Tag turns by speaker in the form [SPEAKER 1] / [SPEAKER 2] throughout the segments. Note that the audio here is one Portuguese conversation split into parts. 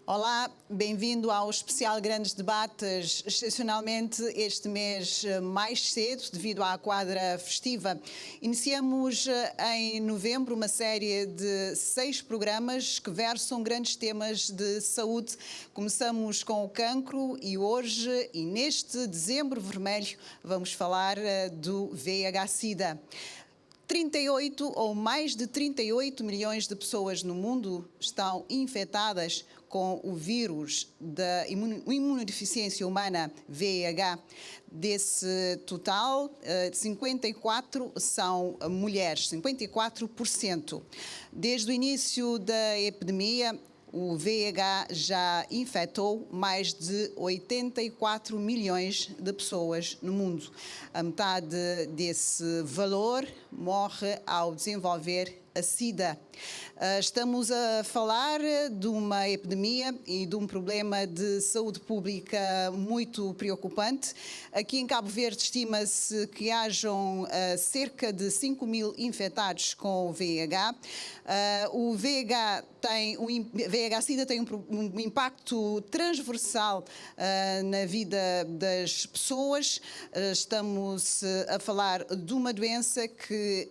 [SPEAKER 1] Olá, bem-vindo ao especial Grandes Debates, excepcionalmente este mês mais cedo, devido à quadra festiva. Iniciamos em novembro uma série de 6 programas que versam grandes temas de saúde. Começamos com o cancro e hoje, e neste dezembro vermelho, vamos falar do VIH-Sida. 38 ou mais de 38 milhões de pessoas no mundo estão infectadas com o vírus da imunodeficiência humana, VIH. Desse total, 54 são mulheres, 54%. Desde o início da epidemia, o VIH já infectou mais de 84 milhões de pessoas no mundo. A metade desse valor morre ao desenvolver a SIDA. Estamos a falar de uma epidemia e de um problema de saúde pública muito preocupante. Aqui em Cabo Verde estima-se que hajam cerca de 5 mil infectados com o VIH. O VIH-Sida tem um impacto transversal na vida das pessoas. Estamos a falar de uma doença que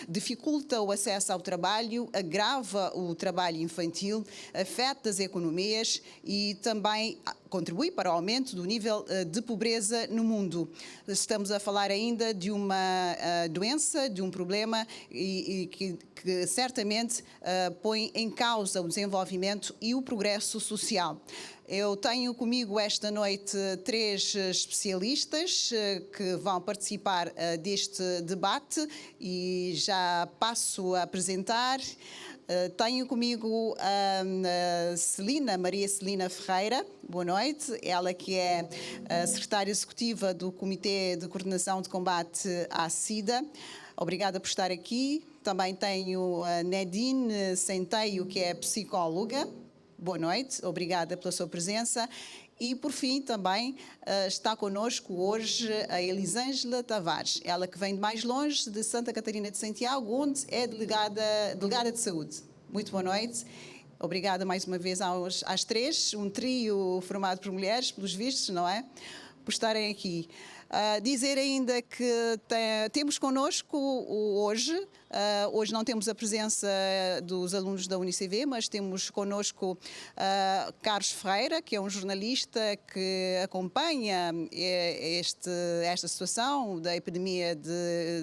[SPEAKER 1] dificulta o acesso ao trabalho, agrava o trabalho infantil, afeta as economias e também contribui para o aumento do nível de pobreza no mundo. Estamos a falar ainda de uma doença, de um problema que certamente põe em causa o desenvolvimento e o progresso social. Eu tenho comigo esta noite 3 especialistas que vão participar deste debate e já passo a apresentar. Tenho comigo a Maria Celina Ferreira. Boa noite. Ela que é a secretária executiva do Comitê de Coordenação de Combate à SIDA. Obrigada por estar aqui. Também tenho a Nadine Centeio, que é psicóloga. Boa noite, obrigada pela sua presença. E, por fim, também está connosco hoje a Elisângela Tavares, ela que vem de mais longe, de Santa Catarina de Santiago, onde é delegada de saúde. Muito boa noite. Obrigada mais uma vez às 3, um trio formado por mulheres, pelos vistos, não é? Por estarem aqui. Dizer ainda que temos connosco hoje não temos a presença dos alunos da UniCV, mas temos connosco Carlos Ferreira, que é um jornalista que acompanha esta situação da epidemia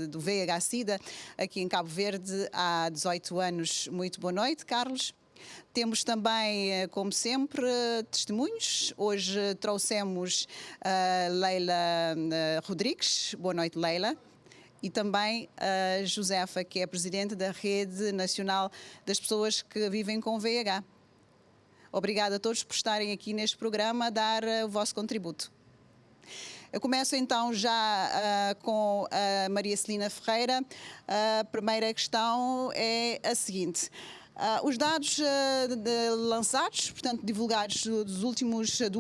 [SPEAKER 1] do VIH-Sida aqui em Cabo Verde há 18 anos. Muito boa noite, Carlos. Temos também, como sempre, testemunhos. Hoje trouxemos a Leila Rodrigues. Boa noite, Leila. E também a Josefa, que é presidente da Rede Nacional das Pessoas que Vivem com VIH. Obrigada a todos por estarem aqui neste programa a dar o vosso contributo. Eu começo então já com a Maria Celina Ferreira. A primeira questão é a seguinte. Os dados lançados, portanto divulgados do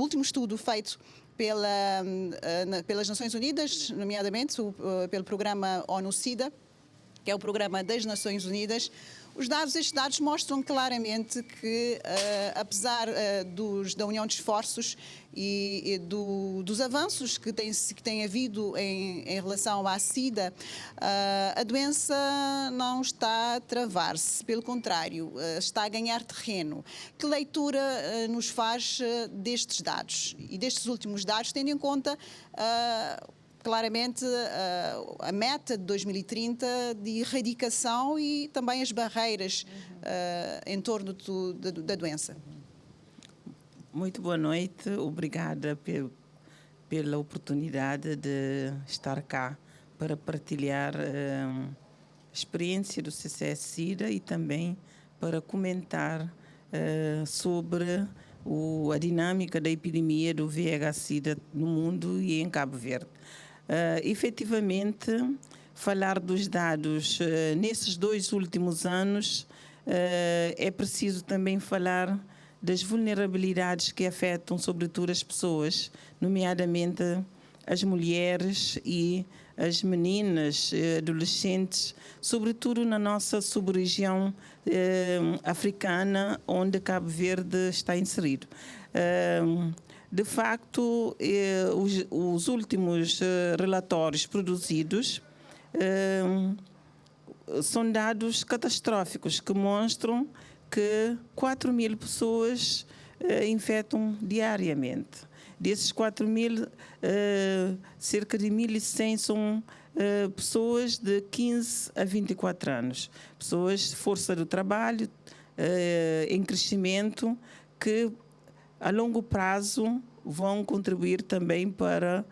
[SPEAKER 1] último estudo feito pelas Nações Unidas, nomeadamente pelo programa ONU-SIDA, que é o programa das Nações Unidas, estes dados mostram claramente que, apesar da união de esforços e dos avanços que tem havido em relação à SIDA, a doença não está a travar-se, pelo contrário, está a ganhar terreno. Que leitura nos faz destes dados e destes últimos dados, tendo em conta claramente a meta de 2030 de erradicação e também as barreiras em torno da doença?
[SPEAKER 2] Muito boa noite, obrigada pela oportunidade de estar cá para partilhar a experiência do CCS-SIDA e também para comentar sobre a dinâmica da epidemia do VIH-Sida no mundo e em Cabo Verde. Efetivamente, falar dos dados nesses 2 últimos anos, é preciso também falar das vulnerabilidades que afetam sobretudo as pessoas, nomeadamente as mulheres e as meninas, adolescentes, sobretudo na nossa sub-região africana, onde Cabo Verde está inserido. De facto, os últimos relatórios produzidos são dados catastróficos que mostram que 4.000 pessoas infectam diariamente. Desses 4.000, cerca de 1.100 são pessoas de 15 a 24 anos. Pessoas de força do trabalho, em crescimento, que a longo prazo vão contribuir também para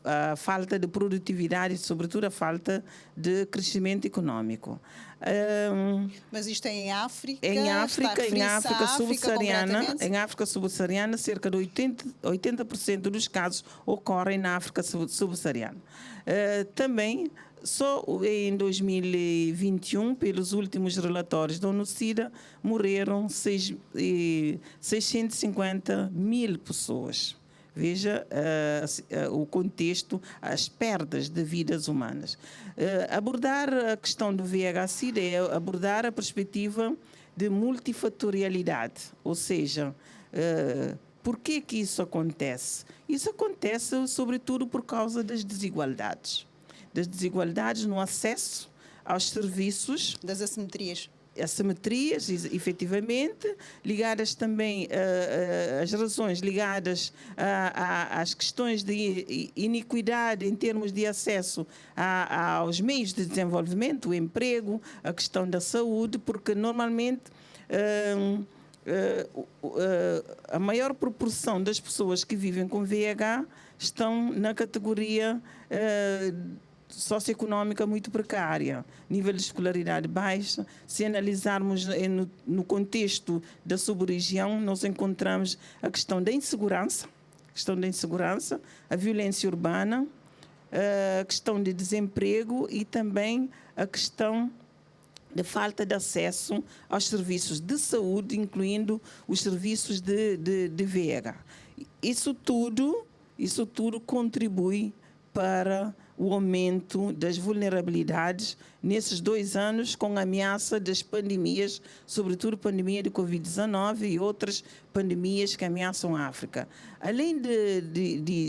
[SPEAKER 2] a falta de produtividade e, sobretudo, a falta de crescimento econômico.
[SPEAKER 1] Mas isto é em África?
[SPEAKER 2] Em África subsaariana,
[SPEAKER 1] completamente?
[SPEAKER 2] em África subsaariana, cerca de 80% dos casos ocorrem na África subsaariana. Também, só em 2021, pelos últimos relatórios da ONU-SIDA, morreram 650.000 pessoas. Veja o contexto, as perdas de vidas humanas. Abordar a questão do VIH-Sida é abordar a perspectiva de multifatorialidade, ou seja, por que isso acontece? Isso acontece, sobretudo, por causa das desigualdades no acesso aos serviços.
[SPEAKER 1] Das assimetrias.
[SPEAKER 2] Assimetrias, efetivamente, ligadas também às razões ligadas às questões de iniquidade em termos de acesso aos meios de desenvolvimento, o emprego, a questão da saúde, porque normalmente a maior proporção das pessoas que vivem com VIH estão na categoria socioeconómica muito precária, nível de escolaridade baixo. Se analisarmos no contexto da sub-região, nós encontramos a questão da insegurança, a violência urbana, a questão de desemprego e também a questão de falta de acesso aos serviços de saúde, incluindo os serviços de VIH. Isso tudo contribui para o aumento das vulnerabilidades nesses 2 anos, com a ameaça das pandemias, sobretudo a pandemia de Covid-19 e outras pandemias que ameaçam a África. Além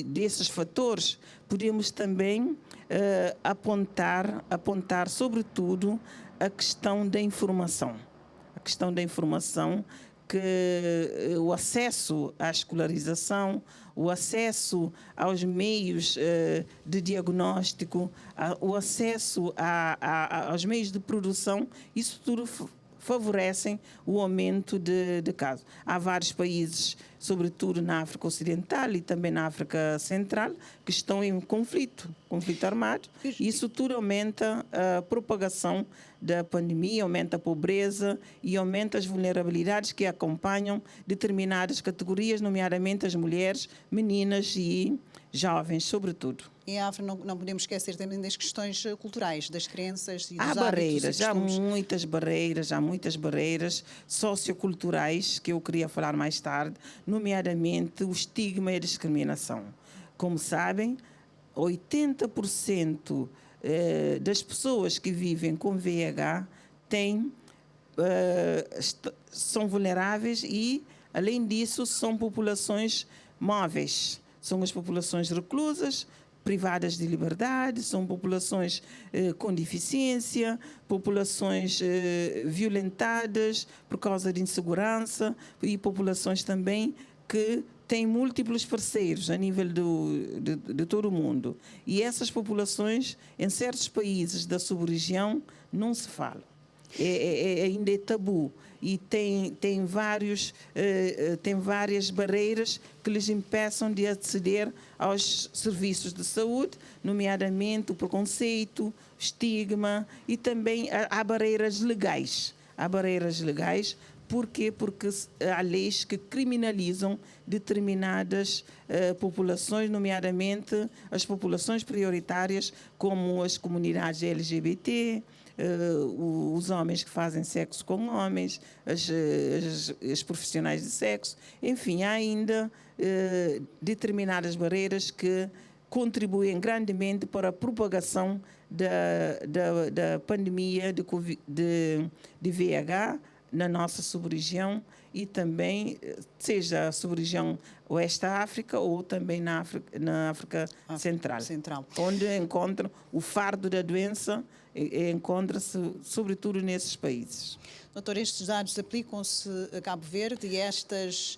[SPEAKER 2] desses fatores, podemos também apontar, sobretudo, a questão da informação. Que o acesso à escolarização, o acesso aos meios de diagnóstico, o acesso aos meios de produção, isso tudo favorecem o aumento de casos. Há vários países, sobretudo na África Ocidental e também na África Central, que estão em conflito armado. Isso tudo aumenta a propagação da pandemia, aumenta a pobreza e aumenta as vulnerabilidades que acompanham determinadas categorias, nomeadamente as mulheres, meninas e jovens, sobretudo.
[SPEAKER 1] Em África não podemos esquecer também das questões culturais, das crenças e dos
[SPEAKER 2] Há
[SPEAKER 1] hábitos e
[SPEAKER 2] há
[SPEAKER 1] costumes.
[SPEAKER 2] muitas barreiras socioculturais que eu queria falar mais tarde, nomeadamente o estigma e a discriminação. Como sabem, 80% das pessoas que vivem com VIH são vulneráveis e, além disso, são populações móveis. São as populações reclusas, privadas de liberdade, são populações com deficiência, populações violentadas por causa de insegurança e populações também que têm múltiplos parceiros a nível de todo o mundo. E essas populações, em certos países da sub-região, não se fala. Ainda é tabu e tem várias barreiras que lhes impeçam de aceder aos serviços de saúde, nomeadamente o preconceito, o estigma e também há barreiras legais. Por quê? Porque há leis que criminalizam determinadas populações, nomeadamente as populações prioritárias, como as comunidades LGBT, os homens que fazem sexo com homens, as profissionais de sexo. Enfim, há ainda determinadas barreiras que contribuem grandemente para a propagação da pandemia de VIH na nossa sub-região e também, seja a sub-região Oeste da África ou também na África Central, onde encontram o fardo da doença, encontra-se sobretudo nesses países.
[SPEAKER 1] Doutor, estes dados aplicam-se a Cabo Verde e estas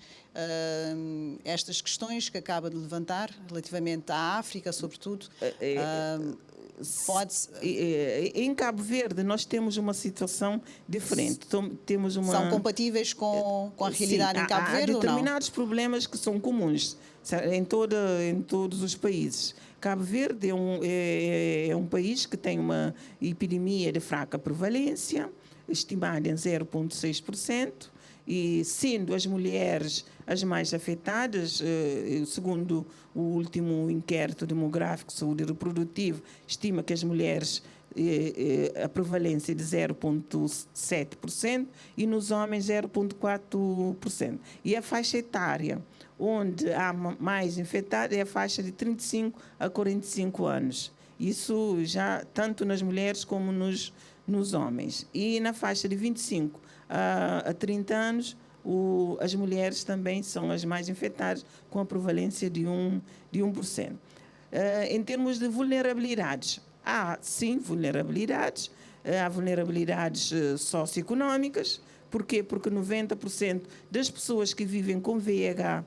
[SPEAKER 1] questões que acaba de levantar, relativamente à África, sobretudo,
[SPEAKER 2] em Cabo Verde nós temos uma situação diferente.
[SPEAKER 1] São compatíveis com a realidade em Cabo Verde ou não?
[SPEAKER 2] Há determinados problemas que são comuns em todos os países. Cabo Verde é um país que tem uma epidemia de fraca prevalência, estimada em 0,6%, e sendo as mulheres as mais afetadas, segundo o último inquérito demográfico de saúde reprodutiva, estima que as mulheres a prevalência é de 0,7% e nos homens 0,4%. E a faixa etária onde há mais infectados é a faixa de 35 a 45 anos. Isso já tanto nas mulheres como nos homens. E na faixa de 25 a 30 anos, as mulheres também são as mais infectadas, com a prevalência de 1%. Em termos de vulnerabilidades, há sim vulnerabilidades, há vulnerabilidades socioeconómicas. Porquê? Porque 90% das pessoas que vivem com VIH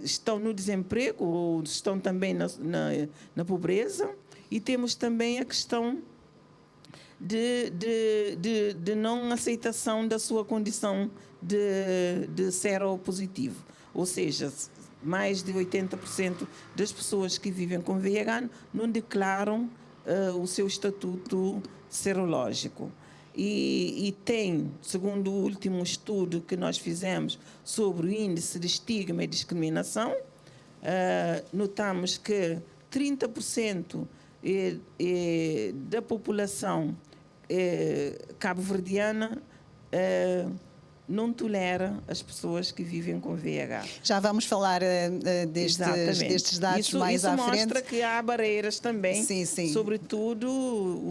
[SPEAKER 2] estão no desemprego ou estão também na pobreza, e temos também a questão de não aceitação da sua condição de seropositivo. Ou seja, mais de 80% das pessoas que vivem com VIH não declaram o seu estatuto serológico. E tem, segundo o último estudo que nós fizemos sobre o índice de estigma e discriminação, notamos que 30% da população cabo-verdiana não tolera as pessoas que vivem com VIH.
[SPEAKER 1] Já vamos falar destes dados mais à frente.
[SPEAKER 2] Isso mostra que há barreiras também,
[SPEAKER 1] sim.
[SPEAKER 2] Sobretudo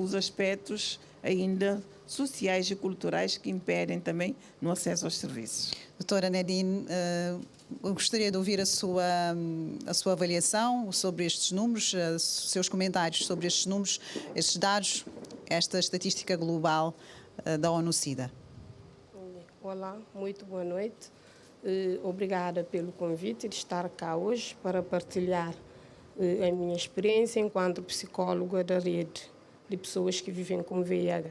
[SPEAKER 2] os aspectos ainda sociais e culturais que impedem também no acesso aos serviços.
[SPEAKER 1] Doutora Nadine, eu gostaria de ouvir a sua avaliação sobre estes números, os seus comentários sobre estes números, estes dados, esta estatística global da ONU-SIDA.
[SPEAKER 3] Olá, muito boa noite. Obrigada pelo convite de estar cá hoje para partilhar a minha experiência enquanto psicóloga da rede de pessoas que vivem com VIH.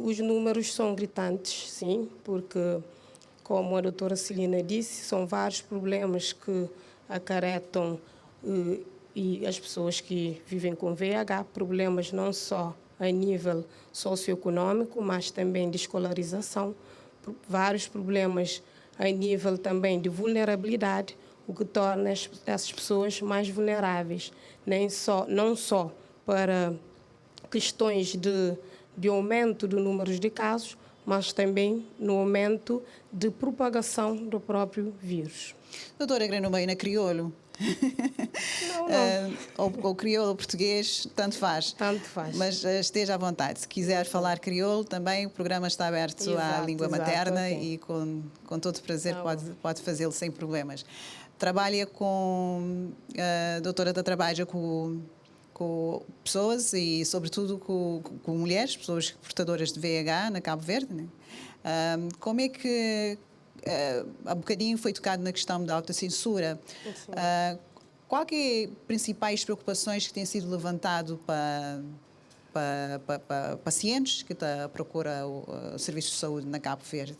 [SPEAKER 3] Os números são gritantes, sim, porque, como a doutora Celina disse, são vários problemas que acarretam e as pessoas que vivem com VIH, problemas não só a nível socioeconômico, mas também de escolarização, vários problemas a nível também de vulnerabilidade, o que torna essas pessoas mais vulneráveis, não só para questões de aumento do número de casos, mas também no aumento de propagação do próprio vírus.
[SPEAKER 1] Doutora Granomeina, crioulo?
[SPEAKER 3] Não.
[SPEAKER 1] Ou crioulo ou português, tanto faz.
[SPEAKER 3] Tanto faz.
[SPEAKER 1] Mas esteja à vontade. Se quiser falar crioulo, também o programa está aberto à língua materna, okay. E com todo o prazer pode fazê-lo sem problemas. Trabalha com... A doutora trabalha com pessoas e, sobretudo, com mulheres, pessoas portadoras de VIH na Cabo Verde, né? Como é que... há bocadinho foi tocado na questão da autocensura. Qual que é as principais preocupações que têm sido levantado para pacientes que estão à procura o serviço de saúde na Cabo Verde?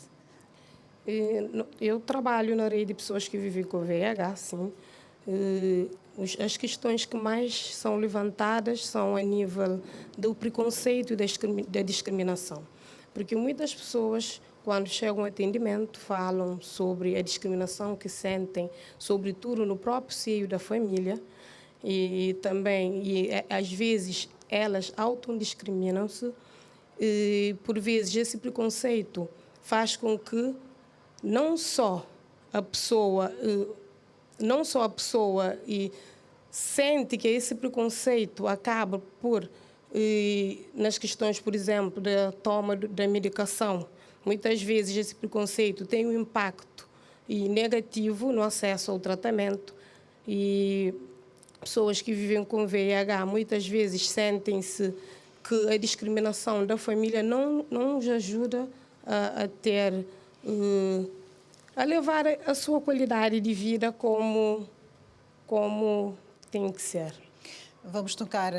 [SPEAKER 3] Eu trabalho na rede de pessoas que vivem com VIH, sim. As questões que mais são levantadas são a nível do preconceito e da discriminação. Porque muitas pessoas, quando chegam ao atendimento, falam sobre a discriminação que sentem, sobretudo no próprio seio da família, e às vezes elas autodiscriminam-se, e por vezes esse preconceito faz com que não só a pessoa não só a pessoa sente que esse preconceito acaba por, nas questões, por exemplo, da toma da medicação, muitas vezes esse preconceito tem um impacto negativo no acesso ao tratamento, e pessoas que vivem com VIH muitas vezes sentem-se que a discriminação da família não os ajuda a ter, a levar a sua qualidade de vida como tem que ser.
[SPEAKER 1] Vamos tocar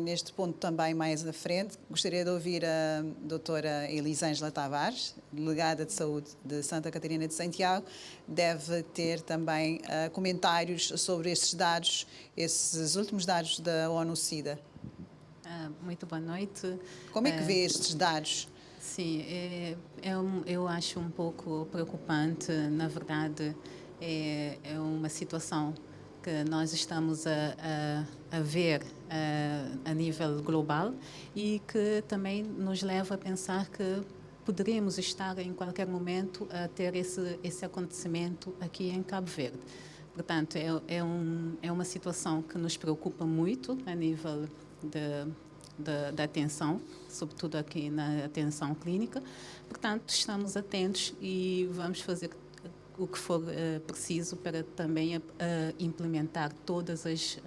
[SPEAKER 1] neste ponto também mais à frente. Gostaria de ouvir a doutora Elisângela Tavares, delegada de saúde de Santa Catarina de Santiago. Deve ter também comentários sobre estes dados, esses últimos dados da ONU-SIDA.
[SPEAKER 4] Muito boa noite.
[SPEAKER 1] Como é que vê estes dados?
[SPEAKER 4] Sim, eu acho um pouco preocupante. Na verdade, é uma situação que nós estamos a ver a nível global e que também nos leva a pensar que poderíamos estar em qualquer momento a ter esse acontecimento aqui em Cabo Verde. Portanto, é uma situação que nos preocupa muito a nível da atenção, sobretudo aqui na atenção clínica. Portanto, estamos atentos e vamos fazer o que for preciso para também implementar todas as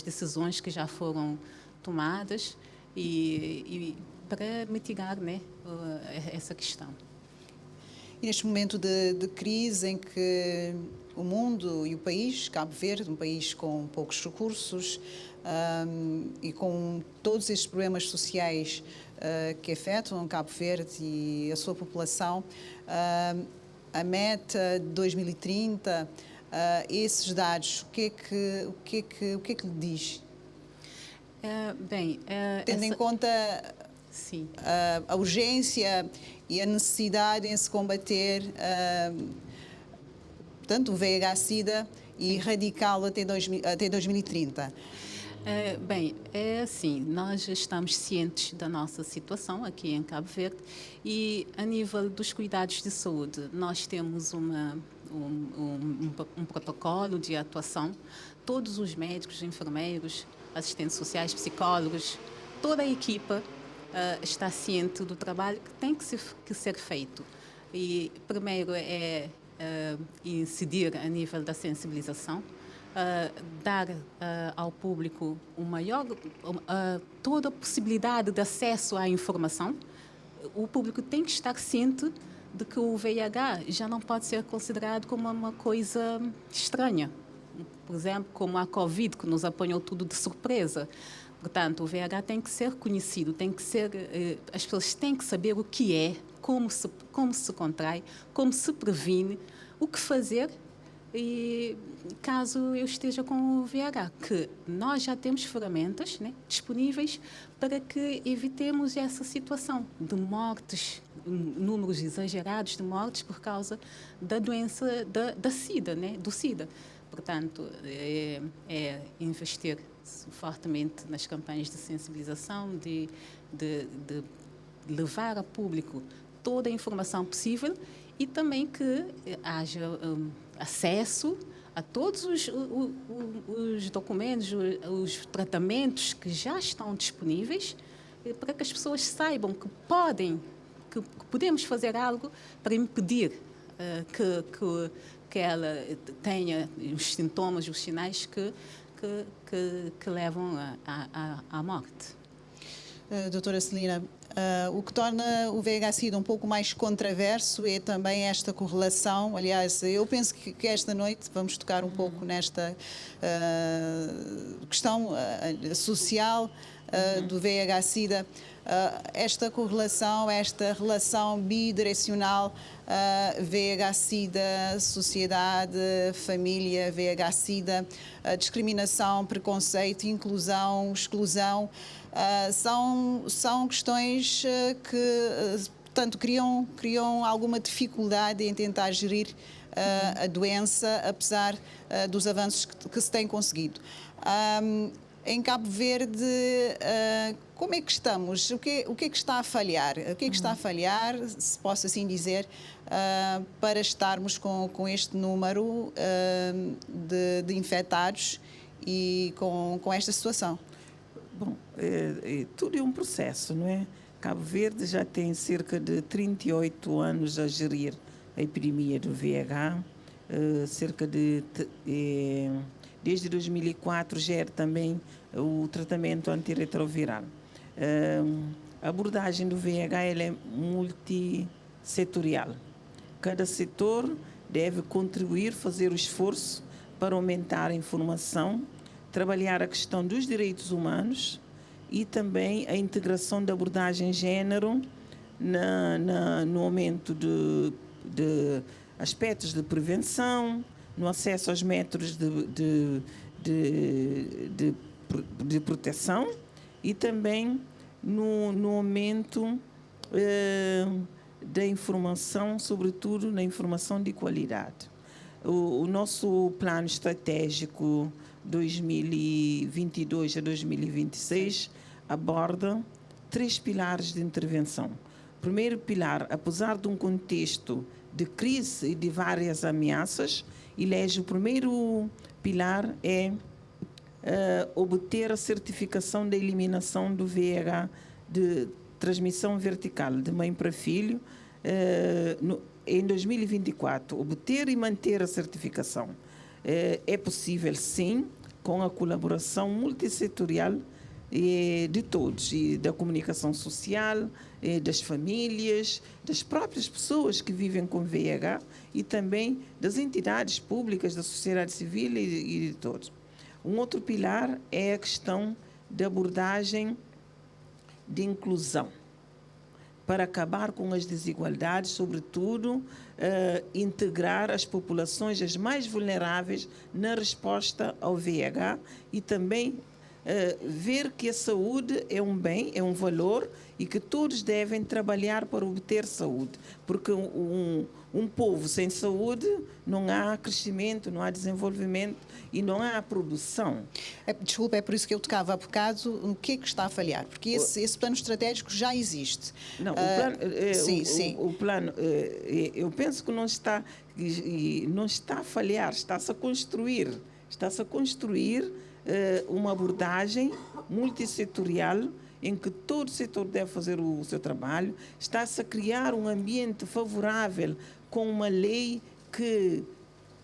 [SPEAKER 4] decisões que já foram tomadas e para mitigar, né, essa questão.
[SPEAKER 1] E neste momento de crise em que o mundo e o país, Cabo Verde, um país com poucos recursos e com todos estes problemas sociais que afetam Cabo Verde e a sua população, a meta de 2030, esses dados, o que é que lhe diz? Tendo em conta
[SPEAKER 4] sim,
[SPEAKER 1] a urgência e a necessidade em se combater tanto o VIH-Sida e erradicá-lo até 2030.
[SPEAKER 4] É assim, nós estamos cientes da nossa situação aqui em Cabo Verde e, a nível dos cuidados de saúde, nós temos um protocolo de atuação. Todos os médicos, enfermeiros, assistentes sociais, psicólogos, toda a equipa está ciente do trabalho que tem que ser feito. E, primeiro, incidir a nível da sensibilização, dar ao público toda a possibilidade de acesso à informação. O público tem que estar ciente de que o VIH já não pode ser considerado como uma coisa estranha. Por exemplo, como a Covid, que nos apanhou tudo de surpresa. Portanto, o VIH tem que ser conhecido, as pessoas têm que saber o que é, como se contrai, como se previne, o que fazer. E caso eu esteja com o VIH, que nós já temos ferramentas, né, disponíveis para que evitemos essa situação de mortes, números exagerados de mortes por causa da doença da SIDA, né, do SIDA. Portanto, é investir fortemente nas campanhas de sensibilização, de levar a público toda a informação possível e também que haja acesso a todos os documentos, os tratamentos que já estão disponíveis, para que as pessoas saibam que podemos fazer algo para impedir que ela tenha os sintomas, os sinais que levam à morte.
[SPEAKER 1] Doutora Celina, o que torna o VIH-Sida um pouco mais controverso é também esta correlação. Aliás, eu penso que esta noite vamos tocar um pouco nesta questão social do VIH-Sida. Esta correlação, esta relação bidirecional, VIH-Sida, sociedade, família, VIH-Sida, discriminação, preconceito, inclusão, exclusão, são questões que, portanto, criam alguma dificuldade em tentar gerir a doença, apesar dos avanços que se têm conseguido. Em Cabo Verde, como é que estamos? O que é que está a falhar? O que é que está a falhar, se posso assim dizer, para estarmos com este número de infectados e com esta situação?
[SPEAKER 2] Bom, tudo é um processo, não é? Cabo Verde já tem cerca de 38 anos a gerir a epidemia do VIH, desde 2004 gera também o tratamento antirretroviral. A abordagem do VIH ela é multissetorial. Cada setor deve contribuir, fazer o esforço para aumentar a informação, trabalhar a questão dos direitos humanos e também a integração da abordagem gênero no aumento de aspectos de prevenção, no acesso aos métodos de proteção e também no aumento da informação, sobretudo na informação de qualidade. O nosso plano estratégico 2022 a 2026 aborda 3 pilares de intervenção. O primeiro pilar, apesar de um contexto de crise e de várias ameaças, elege o primeiro pilar é obter a certificação da eliminação do VIH de transmissão vertical de mãe para filho em 2024. Obter e manter a certificação. É possível, sim, com a colaboração multissetorial de todos, e da comunicação social, das famílias, das próprias pessoas que vivem com VIH e também das entidades públicas, da sociedade civil e de todos. Um outro pilar é a questão da abordagem de inclusão, para acabar com as desigualdades, sobretudo integrar as populações as mais vulneráveis na resposta ao VIH e também ver que a saúde é um bem, é um valor e que todos devem trabalhar para obter saúde, porque um povo sem saúde não há crescimento, não há desenvolvimento e não há produção.
[SPEAKER 1] Desculpa, é por isso que eu tocava há bocado o que é que está a falhar, porque esse plano estratégico já existe.
[SPEAKER 2] Não, o plano,
[SPEAKER 1] sim.
[SPEAKER 2] O plano, eu penso que não está a falhar, está-se a construir uma abordagem multissetorial em que todo o setor deve fazer o seu trabalho, está-se a criar um ambiente favorável com uma lei que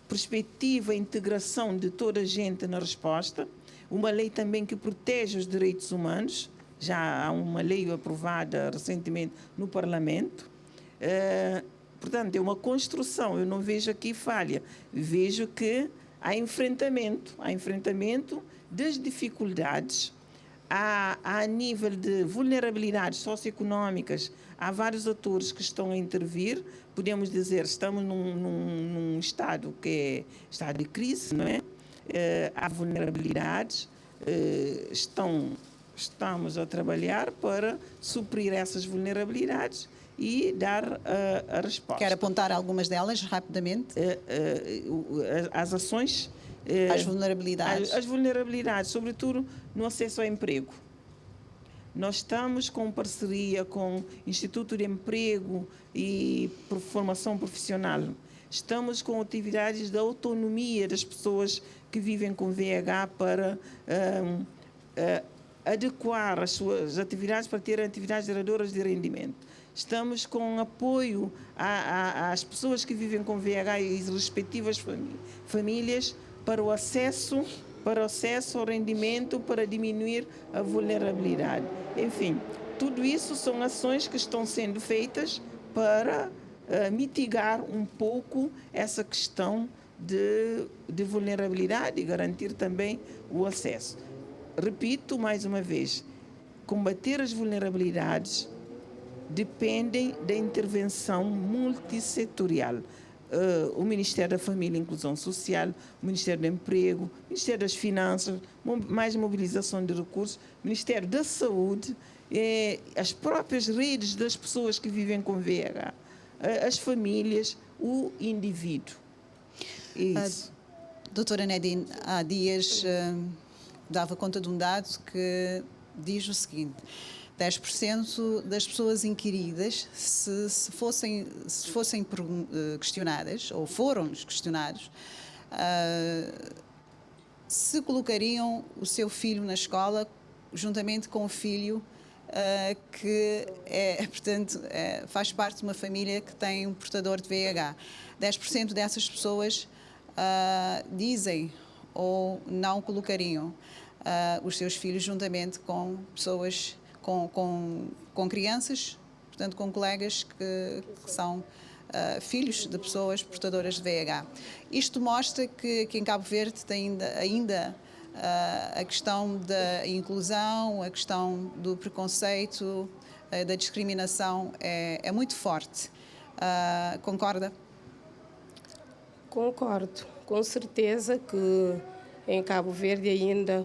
[SPEAKER 2] perspectiva a integração de toda a gente na resposta, uma lei também que protege os direitos humanos, já há uma lei aprovada recentemente no Parlamento. Portanto, é uma construção, eu não vejo aqui falha, vejo que há enfrentamento das dificuldades, a nível de vulnerabilidades socioeconómicas, há vários atores que estão a intervir, podemos dizer, estamos num estado que é estado de crise, não é? Há vulnerabilidades, estamos a trabalhar para suprir essas vulnerabilidades e dar a resposta.
[SPEAKER 1] Quer apontar algumas delas rapidamente?
[SPEAKER 2] As ações...
[SPEAKER 1] As vulnerabilidades.
[SPEAKER 2] As vulnerabilidades, sobretudo no acesso ao emprego. Nós estamos com parceria com o Instituto de Emprego e Formação Profissional. Estamos com atividades de autonomia das pessoas que vivem com VIH para adequar as suas atividades para ter atividades geradoras de rendimento. Estamos com apoio às pessoas que vivem com VIH e as respectivas famílias para o acesso ao rendimento, para diminuir a vulnerabilidade. Enfim, tudo isso são ações que estão sendo feitas para mitigar um pouco essa questão de vulnerabilidade e garantir também o acesso. Repito mais uma vez, combater as vulnerabilidades dependem da intervenção multissetorial. O Ministério da Família e Inclusão Social, o Ministério do Emprego, o Ministério das Finanças, mais mobilização de recursos, o Ministério da Saúde, as próprias redes das pessoas que vivem com VIH, as famílias, o indivíduo. Isso.
[SPEAKER 1] Doutora Nadine, há dias dava conta de um dado que diz o seguinte: 10% das pessoas inquiridas, se fossem questionadas, ou foram questionados, se colocariam o seu filho na escola juntamente com o filho que portanto, faz parte de uma família que tem um portador de VIH. 10% dessas pessoas dizem ou não colocariam os seus filhos juntamente com pessoas, com crianças, portanto, com colegas que são filhos de pessoas portadoras de VIH. Isto mostra que em Cabo Verde tem ainda a questão da inclusão, a questão do preconceito, da discriminação é muito forte. Concorda?
[SPEAKER 3] Concordo. Com certeza que em Cabo Verde ainda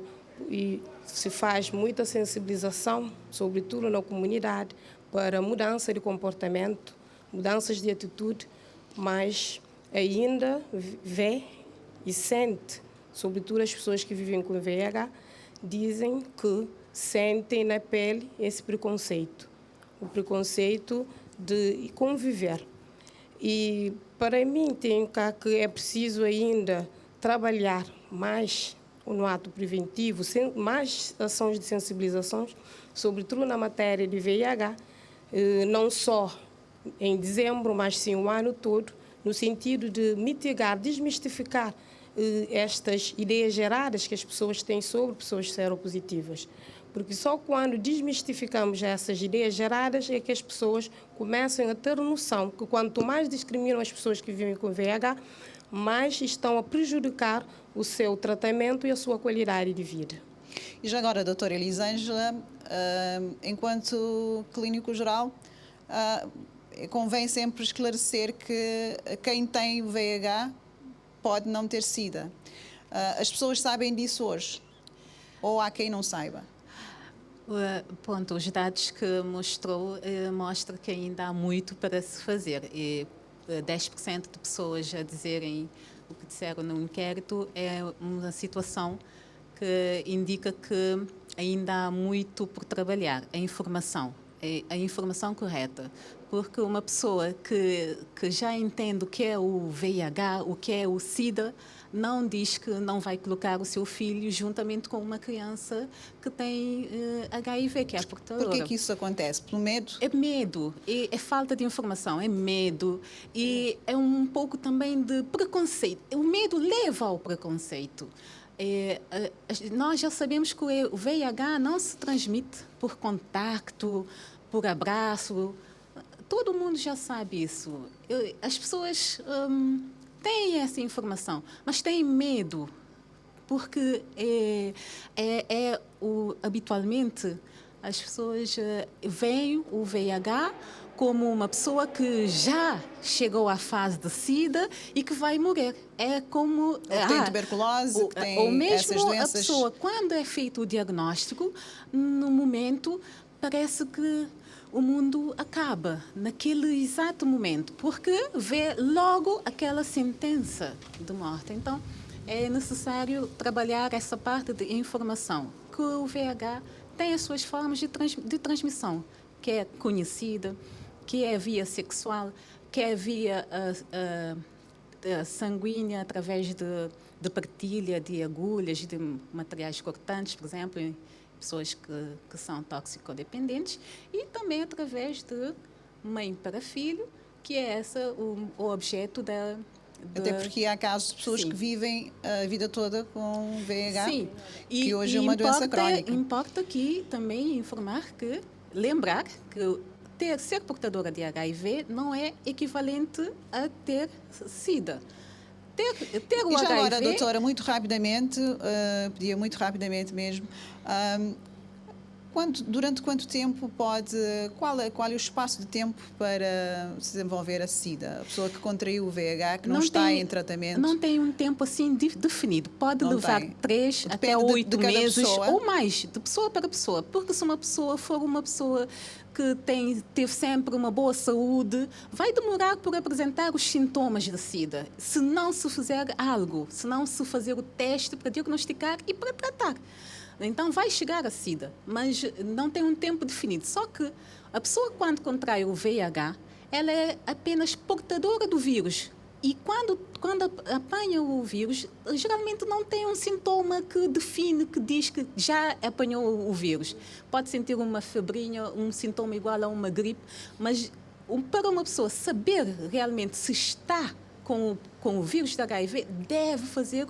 [SPEAKER 3] se faz muita sensibilização, sobretudo na comunidade, para mudança de comportamento, mudanças de atitude, mas ainda vê e sente, sobretudo as pessoas que vivem com VIH, dizem que sentem na pele esse preconceito, o preconceito de conviver. E para mim tem que é preciso ainda trabalhar mais no ato preventivo, mais ações de sensibilização, sobretudo na matéria de VIH, não só em dezembro, mas sim o ano todo, no sentido de mitigar, desmistificar estas ideias geradas que as pessoas têm sobre pessoas seropositivas. Porque só quando desmistificamos essas ideias geradas é que as pessoas começam a ter noção que quanto mais discriminam as pessoas que vivem com VIH, mais estão a prejudicar o seu tratamento e a sua qualidade de vida.
[SPEAKER 1] E já agora, doutora Elisângela, enquanto clínico geral, convém sempre esclarecer que quem tem o VIH pode não ter SIDA. As pessoas sabem disso hoje? Ou há quem não saiba?
[SPEAKER 4] Pronto, os dados que mostrou mostram que ainda há muito para se fazer. E 10% de pessoas a dizerem o que disseram no inquérito é uma situação que indica que ainda há muito por trabalhar. A informação correta. Porque uma pessoa que já entende o que é o VIH, o que é o SIDA, não diz que não vai colocar o seu filho juntamente com uma criança que tem HIV, que é a portadora.
[SPEAKER 1] Por que isso acontece? Pelo medo?
[SPEAKER 4] É medo, é falta de informação, é medo e é um pouco também de preconceito. O medo leva ao preconceito. Nós já sabemos que o VIH não se transmite por contacto, por abraço. Todo mundo já sabe isso. As pessoas têm essa informação, mas têm medo, porque habitualmente as pessoas veem o VIH como uma pessoa que já chegou à fase de SIDA e que vai morrer. É como...
[SPEAKER 1] Ou tem tuberculose, que tem
[SPEAKER 4] ou mesmo
[SPEAKER 1] essas doenças.
[SPEAKER 4] A pessoa, quando é feito o diagnóstico, no momento, parece que o mundo acaba naquele exato momento, porque vê logo aquela sentença de morte. Então, é necessário trabalhar essa parte de informação, que o VIH tem as suas formas de transmissão, que é conhecida, que é via sexual, que é via sanguínea, através de partilha de agulhas, de materiais cortantes, por exemplo, em pessoas que são toxicodependentes, e também através de mãe para filho, que é o objeto da...
[SPEAKER 1] Até porque há casos de pessoas
[SPEAKER 4] Sim.
[SPEAKER 1] que vivem a vida toda com VIH,
[SPEAKER 4] Sim.
[SPEAKER 1] que hoje é uma doença crónica.
[SPEAKER 4] Importa aqui também lembrar que ser portadora de HIV não é equivalente a ter SIDA. Ter o
[SPEAKER 1] E já
[SPEAKER 4] HIV...
[SPEAKER 1] agora, doutora, muito rapidamente, pedia muito rapidamente mesmo, durante quanto tempo qual é o espaço de tempo para se desenvolver a SIDA? A pessoa que contraiu o VIH, que não está em tratamento?
[SPEAKER 4] Não tem um tempo assim definido. Pode levar 3 até 8
[SPEAKER 1] cada
[SPEAKER 4] meses
[SPEAKER 1] pessoa.
[SPEAKER 4] ou mais, de pessoa para pessoa. Porque se uma pessoa for uma pessoa que teve sempre uma boa saúde, vai demorar por apresentar os sintomas da SIDA. Se não se fizer algo, se não se fazer o teste para diagnosticar e para tratar. então vai chegar a SIDA, mas não tem um tempo definido. Só que a pessoa, quando contrai o VIH, ela é apenas portadora do vírus. E quando apanha o vírus, geralmente não tem um sintoma que define, que diz que já apanhou o vírus. Pode sentir uma febrinha, um sintoma igual a uma gripe, mas para uma pessoa saber realmente se está com o vírus da HIV, deve fazer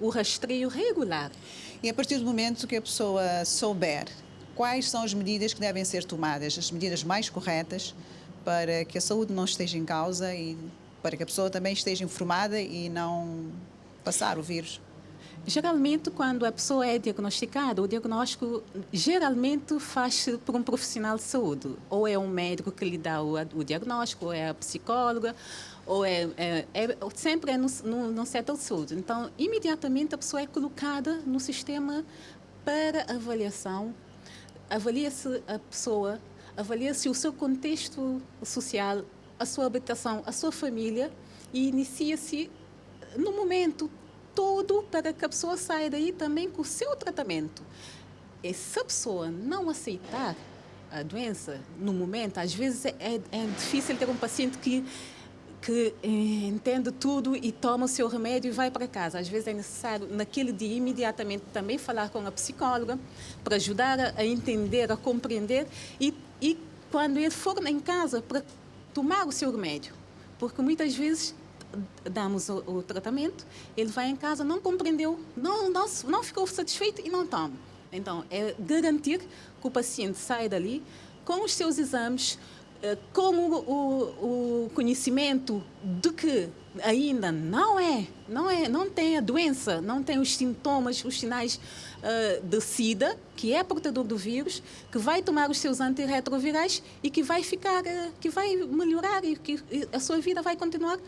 [SPEAKER 4] o rastreio regular.
[SPEAKER 1] E a partir do momento que a pessoa souber quais são as medidas que devem ser tomadas, as medidas mais corretas para que a saúde não esteja em causa e para que a pessoa também esteja informada e não passar o vírus?
[SPEAKER 4] Geralmente, quando a pessoa é diagnosticada, o diagnóstico geralmente faz-se por um profissional de saúde. Ou é um médico que lhe dá o diagnóstico, ou é a psicóloga, ou sempre é no setor de saúde. Então, imediatamente a pessoa é colocada no sistema para avaliação. Avalia-se a pessoa, avalia-se o seu contexto social, a sua habitação, a sua família, e inicia-se no momento todo para que a pessoa saia daí também com o seu tratamento. E se a pessoa não aceitar a doença no momento, às vezes é difícil ter um paciente que entende tudo e toma o seu remédio e vai para casa. Às vezes é necessário, naquele dia, imediatamente também falar com a psicóloga para ajudar a entender, a compreender e quando ele for em casa para tomar o seu remédio. Porque muitas vezes damos o tratamento, ele vai em casa, não compreendeu, não ficou satisfeito e não toma. Então, é garantir que o paciente saia dali com os seus exames, com o conhecimento de que ainda não tem a doença, não tem os sintomas, os sinais de SIDA, que é portador do vírus, que vai tomar os seus antirretrovirais e que vai melhorar e que a sua vida vai continuar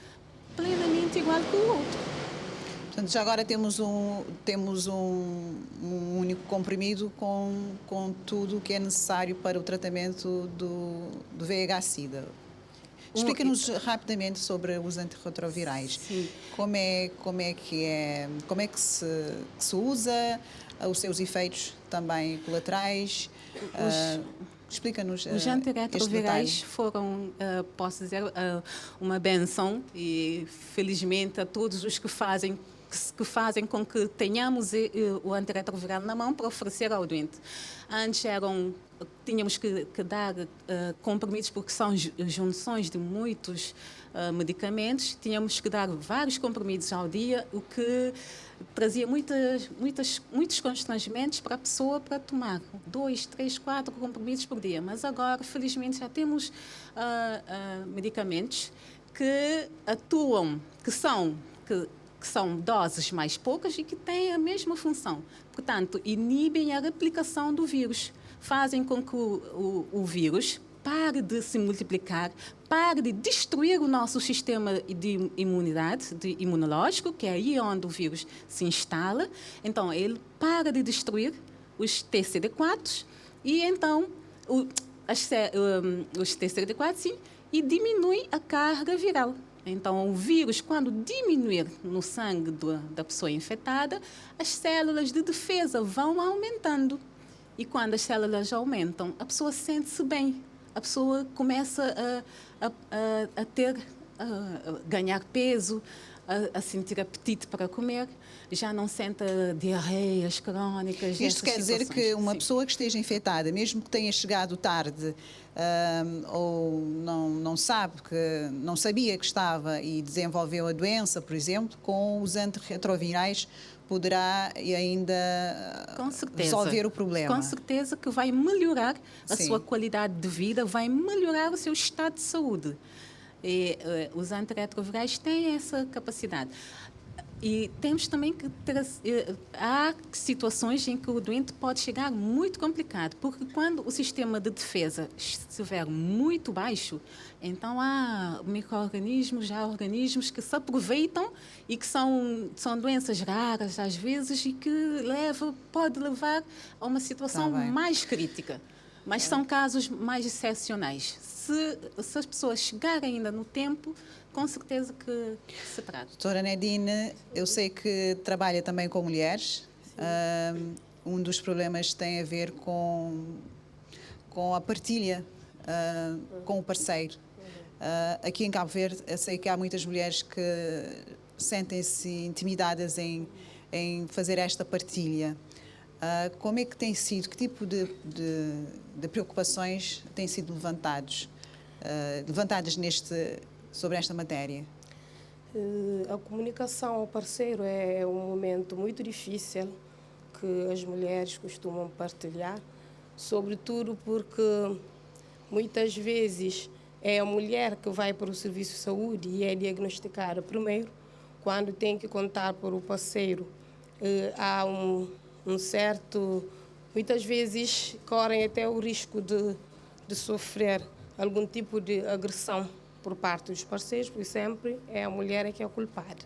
[SPEAKER 4] plenamente igual que o outro.
[SPEAKER 1] Portanto, já agora temos um único comprimido com tudo o que é necessário para o tratamento do VIH-Sida. Explica-nos rapidamente sobre os antirretrovirais.
[SPEAKER 4] Sim.
[SPEAKER 1] Como é que se usa, os seus efeitos também colaterais. Explica-nos
[SPEAKER 4] os antirretrovirais foram, posso dizer, uma benção e felizmente a todos os que fazem com que tenhamos o antirretroviral na mão para oferecer ao doente. Antes tínhamos que dar comprimidos porque são junções de muitos medicamentos, tínhamos que dar vários comprimidos ao dia, o que trazia muitos constrangimentos para a pessoa para tomar 2, 3, 4 comprimidos por dia. Mas agora, felizmente, já temos medicamentos que atuam, que são doses mais poucas e que têm a mesma função. Portanto, inibem a replicação do vírus, fazem com que o vírus pare de se multiplicar, pare de destruir o nosso sistema de imunidade, imunológico, que é aí onde o vírus se instala. Então, ele para de destruir os TCD4 e então os TCD4, sim, e diminui a carga viral. Então, o vírus, quando diminuir no sangue da pessoa infectada, as células de defesa vão aumentando. E quando as células aumentam, a pessoa sente-se bem. A pessoa começa a ganhar peso, a sentir apetite para comer, já não sente diarreias crónicas.
[SPEAKER 1] Isto quer dizer que uma pessoa que esteja infectada, mesmo que tenha chegado tarde, ou não sabia que estava e desenvolveu a doença, por exemplo, com os antirretrovirais poderá ainda resolver o problema.
[SPEAKER 4] Com certeza que vai melhorar a sua qualidade de vida, vai melhorar o seu estado de saúde. E os antirretrovirais têm essa capacidade. E temos também que há situações em que o doente pode chegar muito complicado, porque quando o sistema de defesa estiver muito baixo, então há micro-organismos, há organismos que se aproveitam e que são doenças raras às vezes e que pode levar a uma situação mais crítica. Mas são casos mais excepcionais. Se as pessoas chegarem ainda no tempo, com certeza que se trata.
[SPEAKER 1] Doutora Nadine, eu sei que trabalha também com mulheres. um dos problemas tem a ver com a partilha com o parceiro. Aqui em Cabo Verde, eu sei que há muitas mulheres que sentem-se intimidadas em fazer esta partilha. Como é que tem sido, que tipo de preocupações têm sido levantadas sobre esta matéria?
[SPEAKER 3] A comunicação ao parceiro é um momento muito difícil que as mulheres costumam partilhar, sobretudo porque muitas vezes é a mulher que vai para o serviço de saúde e é diagnosticada primeiro, quando tem que contar para o parceiro. Há um certo... Muitas vezes correm até o risco de sofrer algum tipo de agressão por parte dos parceiros, porque sempre é a mulher que é a culpada.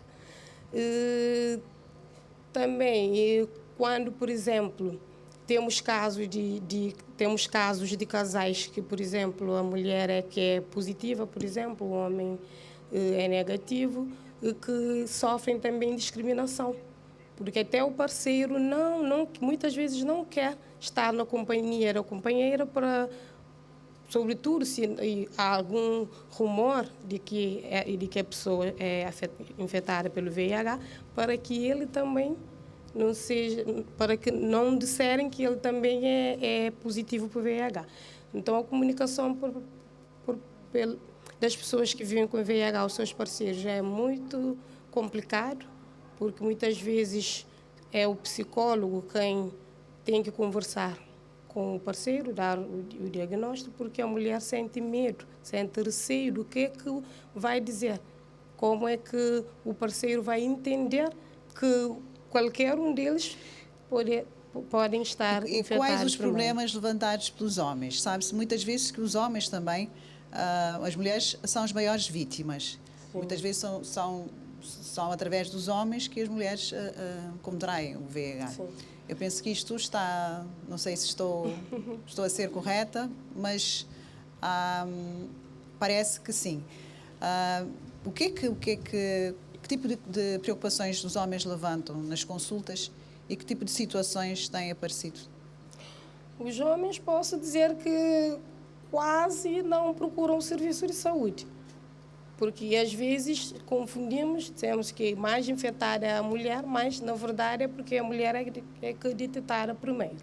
[SPEAKER 3] Também, quando, por exemplo, temos casos de casais que, por exemplo, a mulher é que é positiva, por exemplo, o homem é negativo, que sofrem também discriminação. Porque até o parceiro muitas vezes não quer estar na companhia da companheira para, sobretudo se há algum rumor de que a pessoa é infectada pelo VIH, para que ele também não seja, para que não disserem que ele também é positivo para o VIH. Então a comunicação das pessoas que vivem com VIH aos seus parceiros é muito complicado, porque muitas vezes é o psicólogo quem tem que conversar com o parceiro, dar o diagnóstico, porque a mulher sente medo, sente receio do que é que vai dizer. Como é que o parceiro vai entender que qualquer um deles podem estar infectados.
[SPEAKER 1] E quais os problemas levantados pelos homens? Sabe-se muitas vezes que os homens também, as mulheres são as maiores vítimas. Sim. Muitas vezes são através dos homens que as mulheres contraem o VIH. Sim. Eu penso que isto está, não sei se estou a ser correta, mas parece que sim. Que tipo de preocupações os homens levantam nas consultas e que tipo de situações têm aparecido?
[SPEAKER 3] Os homens, posso dizer que quase não procuram o serviço de saúde, porque às vezes confundimos, dizemos que mais infectada é a mulher, mas na verdade é porque a mulher é que é detectada primeiro.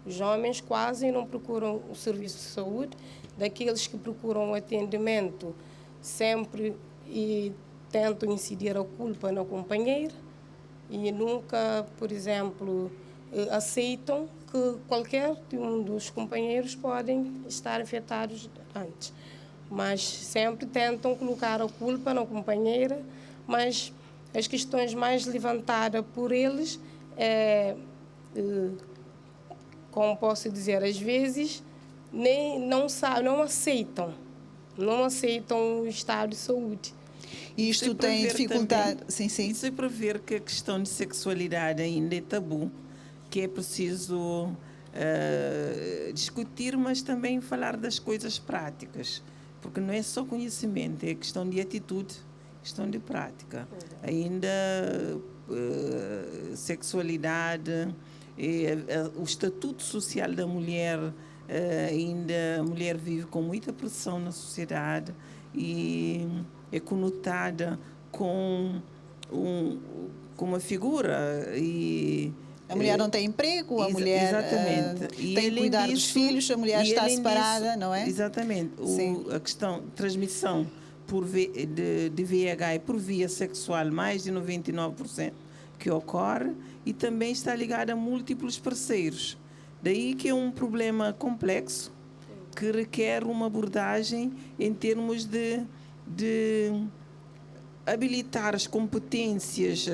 [SPEAKER 3] Os homens quase não procuram o serviço de saúde, daqueles que procuram o atendimento sempre e tentam incidir a culpa na companheira e nunca, por exemplo, aceitam que qualquer um dos companheiros podem estar infectados antes. Mas sempre tentam colocar a culpa na companheira, mas as questões mais levantadas por eles como posso dizer, às vezes não aceitam o estado de saúde.
[SPEAKER 1] E isto tem dificuldade. Sim.
[SPEAKER 2] Isso é para ver que a questão de sexualidade ainda é tabu, que é preciso discutir, mas também falar das coisas práticas, porque não é só conhecimento, é questão de atitude, questão de prática. Ainda sexualidade, o estatuto social da mulher, ainda a mulher vive com muita pressão na sociedade e é conotada com uma figura e
[SPEAKER 1] a mulher não tem emprego, a mulher tem que cuidar dos filhos, a mulher está separada, não é?
[SPEAKER 2] Exatamente. A questão de transmissão de VIH é por via sexual, mais de 99% que ocorre, e também está ligada a múltiplos parceiros. Daí que é um problema complexo que requer uma abordagem em termos de habilitar as competências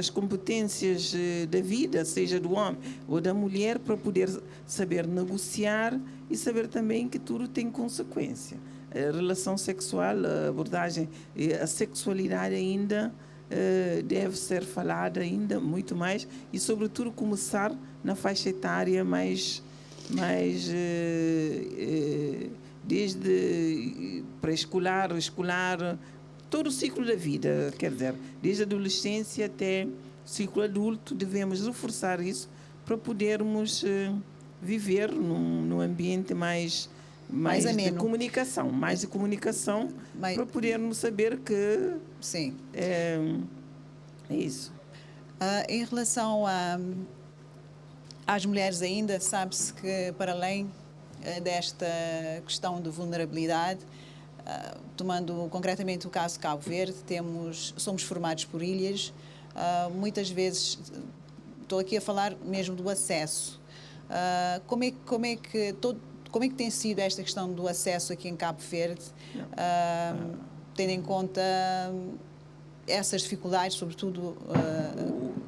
[SPEAKER 2] da vida, seja do homem ou da mulher, para poder saber negociar e saber também que tudo tem consequência. A relação sexual, a abordagem, a sexualidade ainda deve ser falada ainda muito mais e, sobretudo, começar na faixa etária mais desde pré-escolar, escolar, todo o ciclo da vida, quer dizer, desde a adolescência até o ciclo adulto, devemos reforçar isso para podermos viver num ambiente mais de
[SPEAKER 1] ameno.
[SPEAKER 2] comunicação, para podermos saber que
[SPEAKER 1] Sim.
[SPEAKER 2] é isso.
[SPEAKER 1] Em relação às mulheres ainda, sabe-se que para além desta questão de vulnerabilidade, tomando concretamente o caso de Cabo Verde, somos formados por ilhas, muitas vezes, estou aqui a falar mesmo do acesso. Como é que tem sido esta questão do acesso aqui em Cabo Verde, tendo em conta essas dificuldades, sobretudo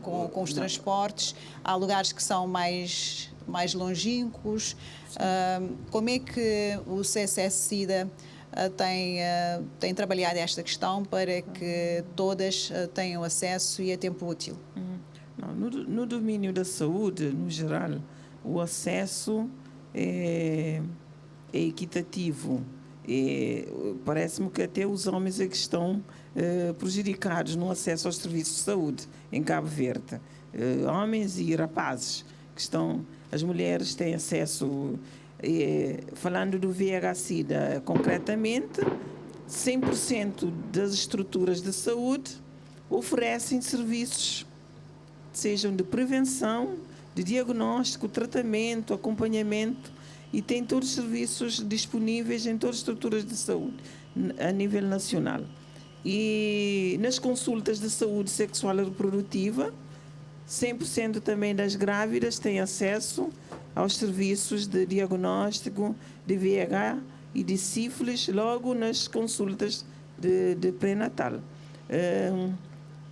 [SPEAKER 1] com os transportes? Há lugares que são mais longínquos. Como é que o CSS-SIDA tem trabalhado esta questão para que todas tenham acesso e a tempo útil?
[SPEAKER 2] Não, no domínio da saúde, no geral, o acesso é equitativo. Parece-me que até os homens é que estão prejudicados no acesso aos serviços de saúde em Cabo Verde. Homens e rapazes que estão... As mulheres têm acesso... falando do VIH-Sida, concretamente, 100% das estruturas de saúde oferecem serviços, sejam de prevenção, de diagnóstico, tratamento, acompanhamento, e tem todos os serviços disponíveis em todas as estruturas de saúde a nível nacional. E nas consultas de saúde sexual e reprodutiva, 100% também das grávidas têm acesso aos serviços de diagnóstico de VIH e de sífilis logo nas consultas de pré-natal.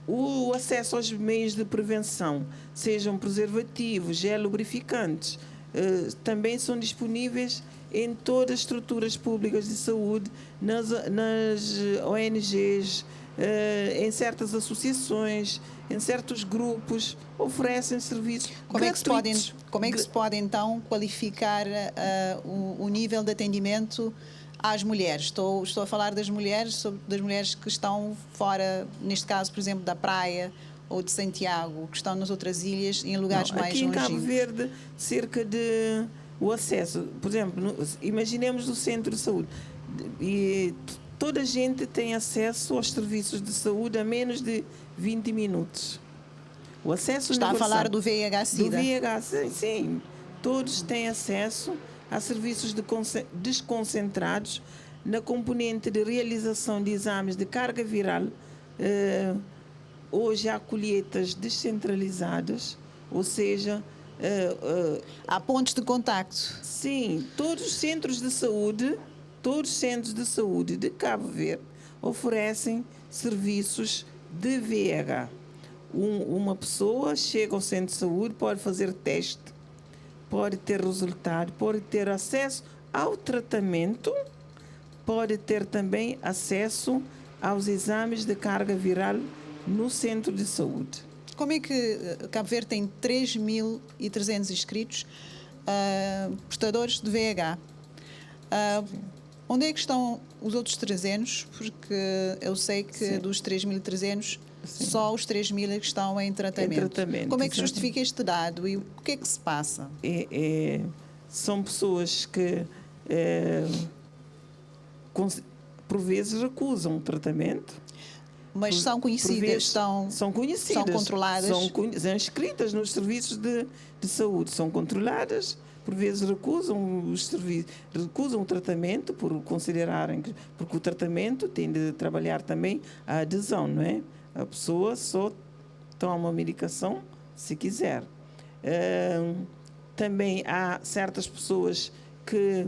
[SPEAKER 2] O acesso aos meios de prevenção, sejam preservativos, gel lubrificantes, também são disponíveis em todas as estruturas públicas de saúde, nas ONGs, em certas associações, em certos grupos, oferecem serviços gratuitos.
[SPEAKER 1] Como é que se pode, então, qualificar o nível de atendimento às mulheres? Estou a falar das mulheres que estão fora, neste caso, por exemplo, da praia ou de Santiago, que estão nas outras ilhas, em lugares mais longínquos.
[SPEAKER 2] Aqui em Cabo Verde, cerca de... O acesso, por exemplo, imaginemos o centro de saúde, e toda a gente tem acesso aos serviços de saúde a menos de 20 minutos. O acesso
[SPEAKER 1] Está
[SPEAKER 2] universal,
[SPEAKER 1] a falar do VIH-Sida?
[SPEAKER 2] Do VIH, sim. Todos têm acesso a serviços desconcentrados na componente de realização de exames de carga viral. Hoje há colheitas descentralizadas, ou seja...
[SPEAKER 1] há pontos de contacto.
[SPEAKER 2] Sim, todos os centros de saúde de Cabo Verde oferecem serviços de VIH. Uma pessoa chega ao centro de saúde, pode fazer teste, pode ter resultado, pode ter acesso ao tratamento, pode ter também acesso aos exames de carga viral no centro de saúde.
[SPEAKER 1] Como é que Cabo Verde tem 3.300 inscritos, portadores de VIH? Onde é que estão os outros 300? Porque eu sei que dos 3.300, só os 3.000 é que estão em tratamento. Como é que justifica este dado e o que é que se passa?
[SPEAKER 2] São pessoas que, por vezes, recusam o tratamento.
[SPEAKER 1] Mas são conhecidas,
[SPEAKER 2] são conhecidas,
[SPEAKER 1] são controladas.
[SPEAKER 2] São inscritas nos serviços de saúde, são controladas, por vezes recusam o tratamento por considerarem que, porque o tratamento tem de trabalhar também a adesão, não é? A pessoa só toma a medicação se quiser. Também há certas pessoas que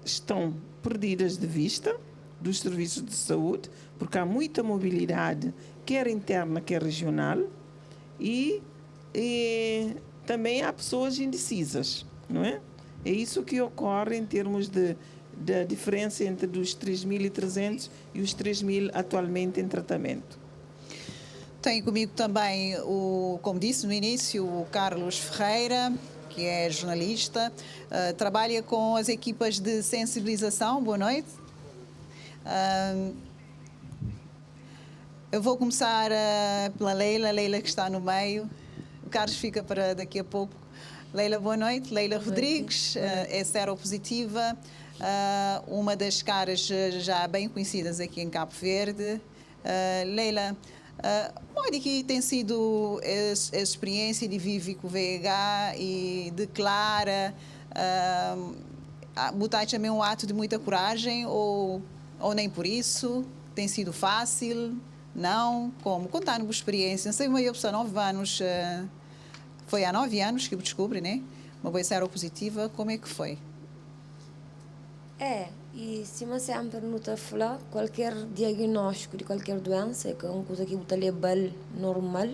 [SPEAKER 2] estão perdidas de vista dos serviços de saúde, porque há muita mobilidade, quer interna, quer regional, e também há pessoas indecisas, não é? É isso que ocorre em termos da diferença entre os 3.300 e os 3.000 atualmente em tratamento.
[SPEAKER 1] Tenho comigo também, como disse no início, o Carlos Ferreira, que é jornalista, trabalha com as equipas de sensibilização. Boa noite. Eu vou começar pela Leila que está no meio. O Carlos fica para daqui a pouco. Leila, boa noite. Leila Rodrigues é seropositiva, uma das caras já bem conhecidas aqui em Cabo Verde. Leila, como é que tem sido a experiência de viver com o VIH e declara? Botar também um ato de muita coragem ou nem por isso? Tem sido fácil? Não? Como? Contar-nos a experiência. Não sei, uma pessoa 9 anos, foi há 9 anos que eu descobri, né? Uma boa seropositiva, como é que foi?
[SPEAKER 5] E se você sempre não está falando, qualquer diagnóstico de qualquer doença é uma coisa que está legal, normal,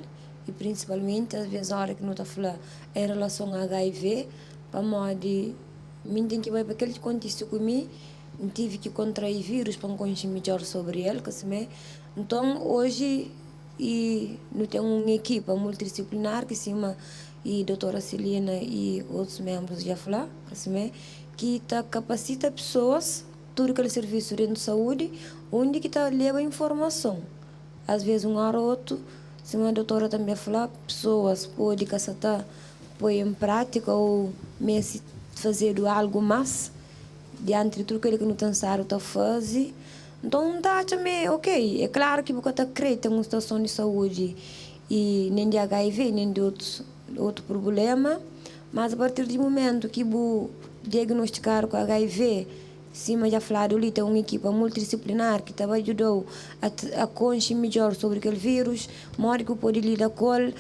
[SPEAKER 5] e principalmente, às vezes, a hora que não está falando em relação a HIV, para modo me tem que vai para aquele que aconteceu comigo, tive que contrair vírus para conhecer melhor sobre ele, então hoje não tem uma equipe multidisciplinar que se chama e a doutora Celina e outros membros já falaram, que capacita pessoas tudo aquele serviço de saúde onde que leva informação, às vezes um hora ou outro, se uma doutora também falar, pessoas podem pôr em prática ou mesmo fazer algo mais diante de tudo aquilo que não tem certo a fazer. Então, dá também, ok, é claro que você acredita em uma situação de saúde e nem de HIV, nem de outro problema, mas a partir do momento que você diagnosticar com HIV, cima já falaram ali, tem uma equipe multidisciplinar que também ajudou a conhecer melhor sobre aquele vírus, mora que pode lidar com ele,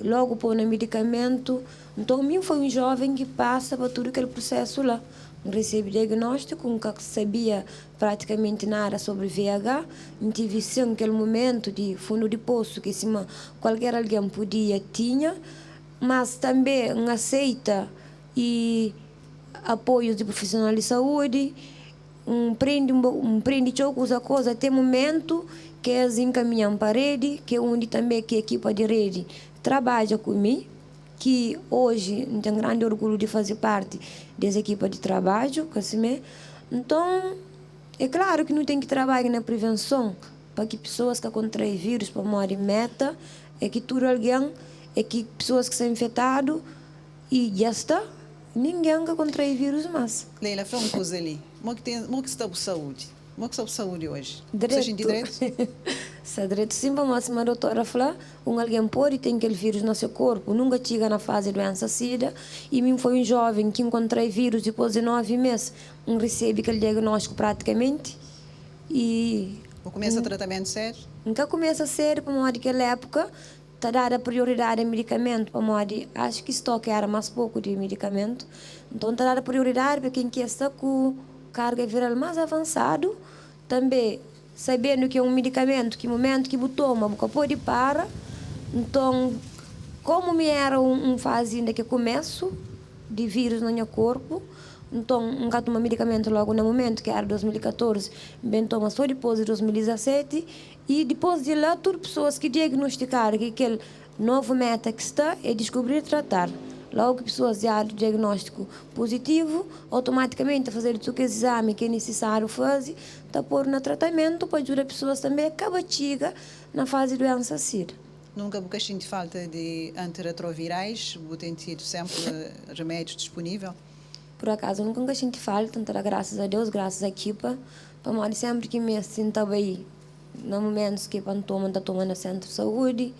[SPEAKER 5] logo pôr no medicamento. Então, mim foi um jovem que passa por todo aquele processo lá. Recebi diagnóstico, nunca sabia praticamente nada sobre VIH. Tive sim aquele momento de fundo de poço que cima qualquer alguém podia tinha, mas também aceita e apoio de profissionais de saúde, prende usa coisa até momento que eles encaminham para a rede, que é onde também que a equipa de rede trabalha comigo, que hoje tenho grande orgulho de fazer parte dessa equipa de trabalho. Então, é claro que não tem que trabalhar na prevenção para que pessoas que contraem vírus para morrer meta, é que tudo alguém, é que pessoas que são infectadas e já está, ninguém que contrai vírus mais.
[SPEAKER 1] Leila, fala uma coisa ali. Como que está a saúde? Como que está a saúde hoje?
[SPEAKER 5] Direito. Se direito, sim, vamos a doutora falar, alguém pode ter aquele vírus no seu corpo, nunca chega na fase de doença SIDA, e mim foi um jovem que encontrei vírus depois de 9 meses, recebe aquele diagnóstico praticamente, e...
[SPEAKER 1] Começa o tratamento sério?
[SPEAKER 5] Nunca começa sério, para uma daquela época, está dada prioridade a medicamento, para uma acho que estoque era mais pouco de medicamento, então está dada prioridade para quem está com carga viral mais avançado, também sabendo que é um medicamento que no momento que você toma, você pode parar. Então, como me era fase ainda que começo de vírus no meu corpo, então, nunca toma medicamento logo no momento, que era 2014, bem toma só depois de 2017, e depois de lá, todas as pessoas que diagnosticaram que aquele novo meta que está é descobrir e tratar. Logo que pessoas já do diagnóstico positivo, automaticamente fazer o exame que é necessário fazer, está pôr no tratamento para ajudar pessoas também a cabachiga na fase de doença SIDA.
[SPEAKER 1] Nunca você sente falta de antirretrovirais? Você tem tido sempre remédios disponíveis?
[SPEAKER 5] Por acaso, nunca senti falta, então, graças a Deus, graças à equipa, para sempre que me sinto bem, no momentos que está tomando no centro de saúde,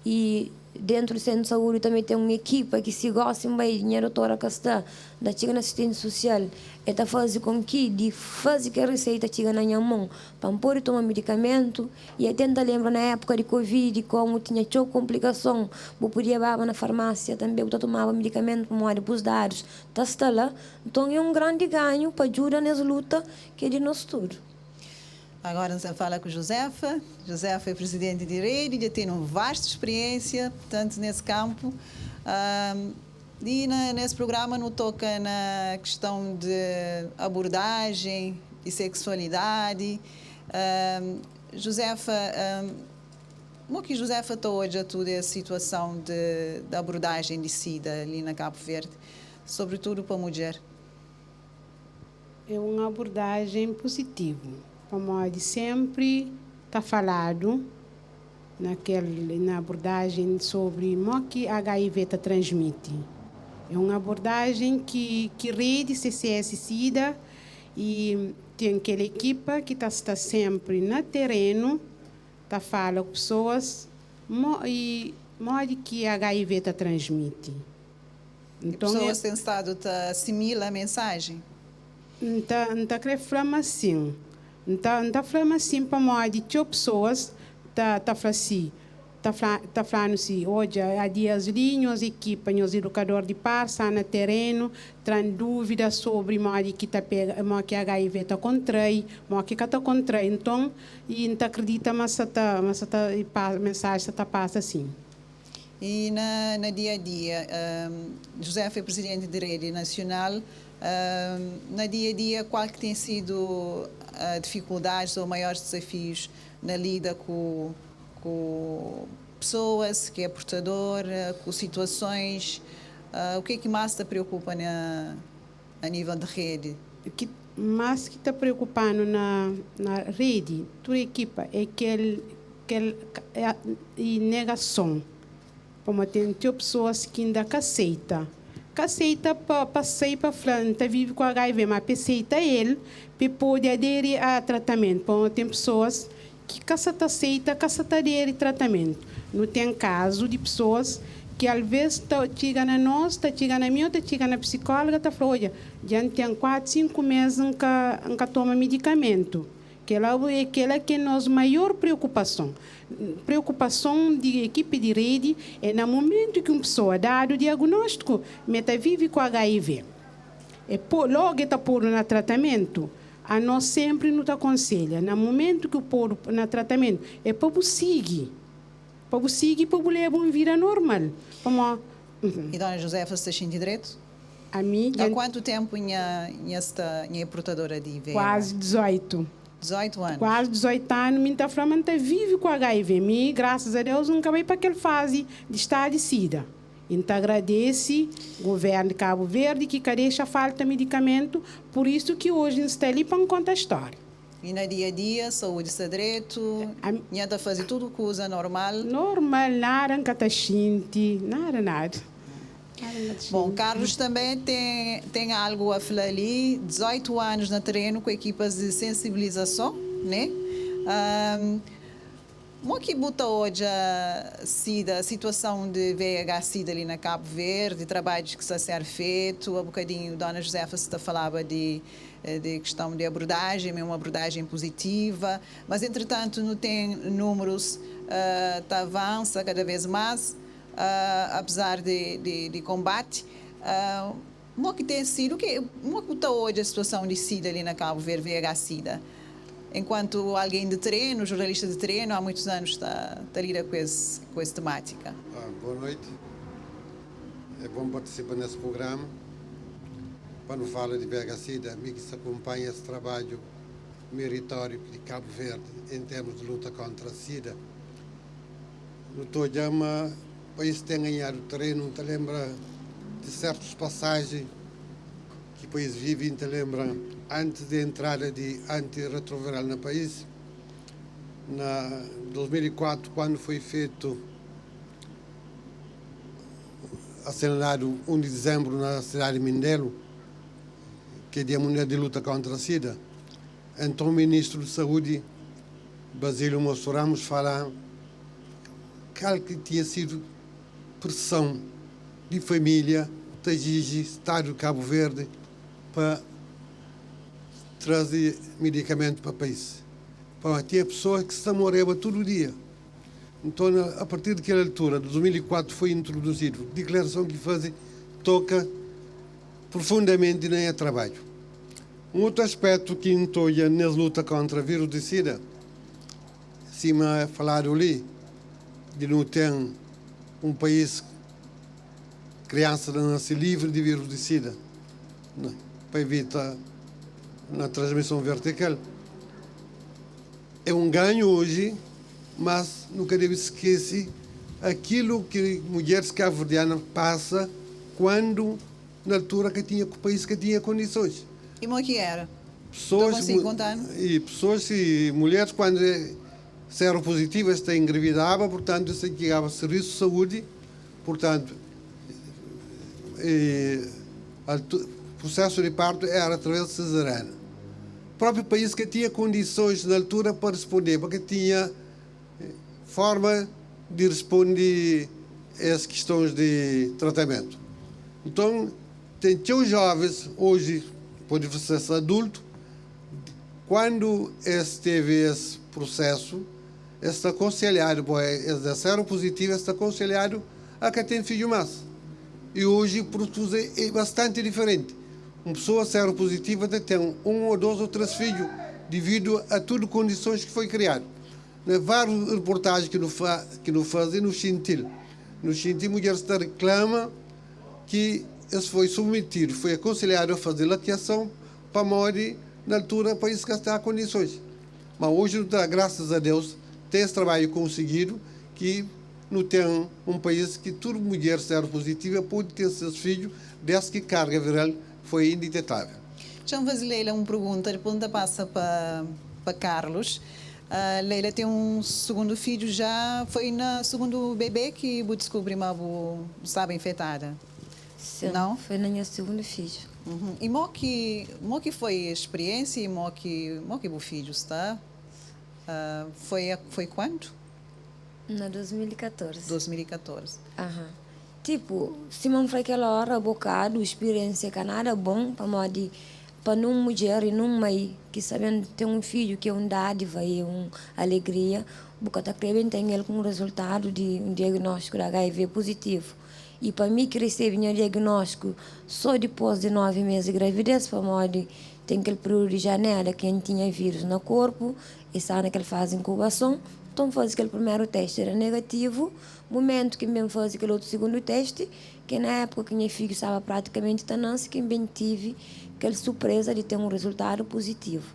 [SPEAKER 5] e dentro do centro de saúde também tem uma equipa que se gosta bem, a doutora que está da Chiga na assistência social, está fazendo com que de fazer que a receita chega na minha mão para poder tomar medicamento, e eu tento lembrar na época de Covid como tinha choque complicação, eu podia ir na farmácia também, eu tomava medicamento para morrer os dados, está lá, então é um grande ganho para ajudar nessa luta que é de nós tudo.
[SPEAKER 1] Agora você fala com Josefa. Josefa é presidente de rede, já tem uma vasta experiência, tanto nesse campo. E nesse programa não toca na questão de abordagem e sexualidade. Josefa, como que Josefa está hoje a toda a situação de abordagem de SIDA ali na Cabo Verde, sobretudo para a mulher?
[SPEAKER 6] É uma abordagem positiva. Como de sempre está falado, na abordagem sobre o que HIV transmite. É uma abordagem que rede CCS-SIDA e tem aquela equipa que está sempre no terreno, está fala com pessoas e modo que HIV transmite.
[SPEAKER 1] Então, e pessoas têm estado a assimilar a mensagem?
[SPEAKER 6] Não quer falar assim. Não fala assim para modo que pessoas tá assim. Tá falando assim, hoje há dias linhos, equipa, os educadores de par, está no terreno, têm dúvidas sobre o que que HIV está contrai, o que está contrai. Então, e não acredita, mas a mensagem está passa assim.
[SPEAKER 1] E na dia a dia, José foi presidente da Rede Nacional. Na dia a dia, qual que tem sido dificuldades ou maiores desafios na lida com pessoas que é portador, com situações? O que é que mais te preocupa a nível de rede?
[SPEAKER 6] O que mais que está preocupando na rede, tua equipa, é que negação. Como tem pessoas que ainda aceitam para sair para frente, vive com HIV, mas aceita ele, para poder aderir a tratamento. Como tem pessoas que aceita aderir a tratamento. Não tem caso de pessoas que às vezes chegam na nós, chegam na minha, chegam na psicóloga, fala, olha, já tem 4, 5 meses que toma medicamento. Que é que é a nossa maior preocupação. Preocupação de equipe de rede é no momento que uma pessoa dá o diagnóstico, meta vive com HIV. Logo está por no tratamento, a nós sempre nos aconselha, no momento que o pôr no tratamento, é para o seguir. Para o seguir, para levar uma vida normal.
[SPEAKER 1] E dona Josefa, você tem direito?
[SPEAKER 6] A mim,
[SPEAKER 1] há quanto tempo é portadora de HIV?
[SPEAKER 6] Quase 18.
[SPEAKER 1] 18 anos.
[SPEAKER 6] Quase 18 anos, minha família vive com HIV. Me, graças a Deus, nunca veio para aquela fase de estar de SIDA. Então, agradece o governo de Cabo Verde que deixa falta de medicamento, por isso que hoje está ali para contar a história.
[SPEAKER 1] E no dia a dia, saúde está direito? Está fazer tudo que usa normal?
[SPEAKER 6] Normal, nada que está xinte, nada.
[SPEAKER 1] Bom, Carlos também tem algo a falar ali, 18 anos no terreno com equipas de sensibilização, né? Como que bota hoje a situação de VIH-Sida ali na Cabo Verde, trabalhos que está a ser feito, há bocadinho a dona Josefa está falava de questão de abordagem, uma abordagem positiva, mas entretanto não tem números, avança cada vez mais, apesar de combate. Como que tem sido, como que está hoje a situação de SIDA ali na Cabo Verde, VIH-Sida? Enquanto alguém de treino, jornalista de treino, há muitos anos está a lidar com essa temática.
[SPEAKER 7] Boa noite. É bom participar nesse programa. Quando fala de VIH-Sida, amigo que acompanha esse trabalho meritório de Cabo Verde em termos de luta contra a SIDA. No Tojama, o país tem ganhado terreno, te lembra de certas passagens que o país vive, te lembra antes da entrada de antirretroviral no país. Na 2004, quando foi feito assinalado 1 de dezembro na cidade de Mindelo, que é Dia Mundial de Luta contra a SIDA, então o ministro de Saúde, Basílio Moço Ramos, fala que tinha sido pressão de família da Gigi, Estado de Cabo Verde, para trazer medicamento para o país. Tinha pessoas que se morreram todo dia. Então, a partir daquela altura, de 2004, foi introduzido a declaração que faz, toca profundamente no trabalho. Um outro aspecto que entoia na luta contra o vírus de SIDA, cima falado ali, de não ter um país criança não nasce livre de vírus de SIDA, para evitar na transmissão vertical. É um ganho hoje, mas nunca deve esquecer aquilo que mulheres cabo-verdianas passam quando, na altura que tinha o país que tinha condições.
[SPEAKER 1] E como que era?
[SPEAKER 7] Pessoas e mulheres quando seropositiva, esta engravidava, portanto, isso aqui chegava serviço de saúde, portanto, o processo de parto era através de cesariana. O próprio país que tinha condições na altura para responder, porque tinha forma de responder a essas questões de tratamento. Então, tem jovens, hoje, pode ser adulto, quando teve esse processo, está aconselhado, é seropositivo, está aconselhado a que tem filho mais. E hoje o produto é bastante diferente. Uma pessoa seropositiva tem 1 ou 2 ou 3 filhos, devido a tudo condições que foi criado. Várias reportagens que nos fazem no Xintil. No Xintil, a mulher está reclama que esse foi submetido, foi aconselhado a fazer laqueação para morrer na altura para isso que está em condições. Mas hoje, graças a Deus, tem esse trabalho conseguido que não tem um país que toda mulher seropositiva pode ter seus filhos desde que a carga viral foi indetetável.
[SPEAKER 1] Deixa-me fazer, Leila, uma pergunta. A pergunta passa para Carlos. Leila tem um segundo filho já. Foi no segundo bebê que você descobriu que estava infectada?
[SPEAKER 5] Sim,
[SPEAKER 1] não?
[SPEAKER 5] Foi na minha segunda filha.
[SPEAKER 1] Uhum. E mo que foi a experiência e mo que o filho está? Foi quando?
[SPEAKER 5] Na 2014.
[SPEAKER 1] 2014.
[SPEAKER 5] Aham. Tipo, se não foi aquela hora, bocado, experiência que nada bom para uma mulher e numa mãe que sabendo ter um filho que é um dádiva e uma alegria, porque tá crendo tem ele com o resultado de um diagnóstico de HIV positivo. E para mim que recebi um diagnóstico só depois de 9 meses de gravidez, para modo tem aquele período de janela que tinha vírus no corpo, e sabe que ele faz incubação. Então, faz aquele primeiro teste, era negativo. Momento que me faz aquele outro segundo teste, que na época que minha filha estava praticamente tanância, que bem tive aquela surpresa de ter um resultado positivo.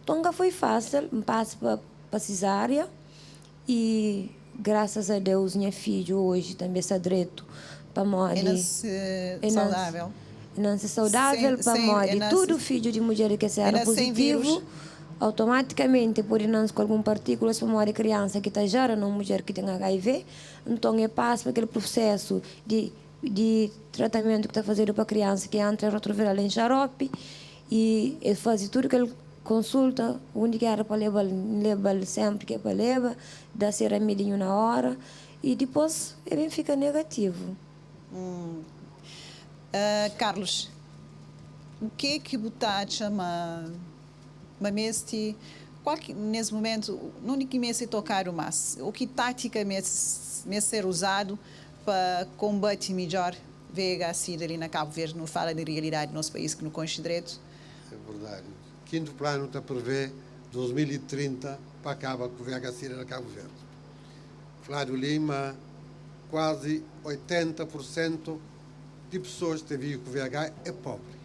[SPEAKER 5] Então, foi fácil, me passo para cesárea e, graças a Deus, minha filha hoje também está direito para morrer.
[SPEAKER 1] É saudável.
[SPEAKER 5] Não se saudável para morrer. Tudo filho de mulher que era positivo, automaticamente, por não com algumas partículas para morrer criança que está já numa mulher que tem HIV, então passa aquele processo de tratamento que está fazendo para a criança que é antirretroviral em xarope e faz tudo que ele consulta, onde que era para levar sempre que é para levar, dá ser remedinho na hora e depois ele fica negativo.
[SPEAKER 1] Carlos, o que você chama nesse momento, não é que se tocar o mais, o que tática ser usado para combater melhor VIH-Sida ali na Cabo Verde, não fala de realidade do nosso país que não conhece direito?
[SPEAKER 7] É verdade. O quinto plano está a prever 2030 para acabar com o VIH-Sida na Cabo Verde. Flávio Lima, quase 80% de pessoas que vivem com VIH é pobre.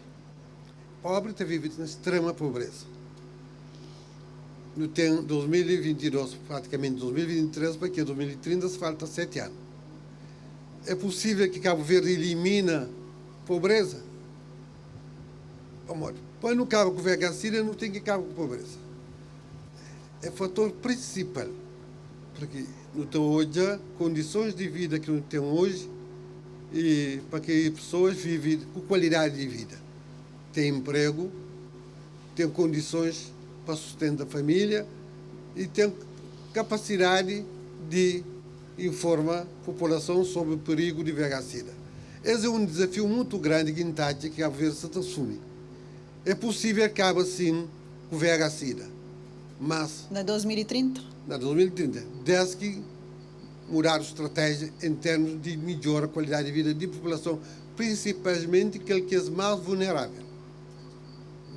[SPEAKER 7] Pobre está vivendo na extrema pobreza. No 2022, praticamente 2023, para que 2030 se falta 7 anos. É possível que Cabo Verde elimina a pobreza? Amor, quando acaba com o VIH-Sida, não tem que acabar com a pobreza. É o fator principal. Porque não tem hoje condições de vida que não tem hoje e para que as pessoas vivem com qualidade de vida. Tem emprego, tem condições para sustentar a família e tem capacidade de informar a população sobre o perigo de VIH-Sida. Esse é um desafio muito grande que Cabo Verde se assume. É possível que acabe assim com o VIH-Sida, mas...
[SPEAKER 1] Na 2030?
[SPEAKER 7] Na 2030, desde que mudar a estratégia em termos de melhorar a qualidade de vida da população, principalmente aquele que é mais vulnerável.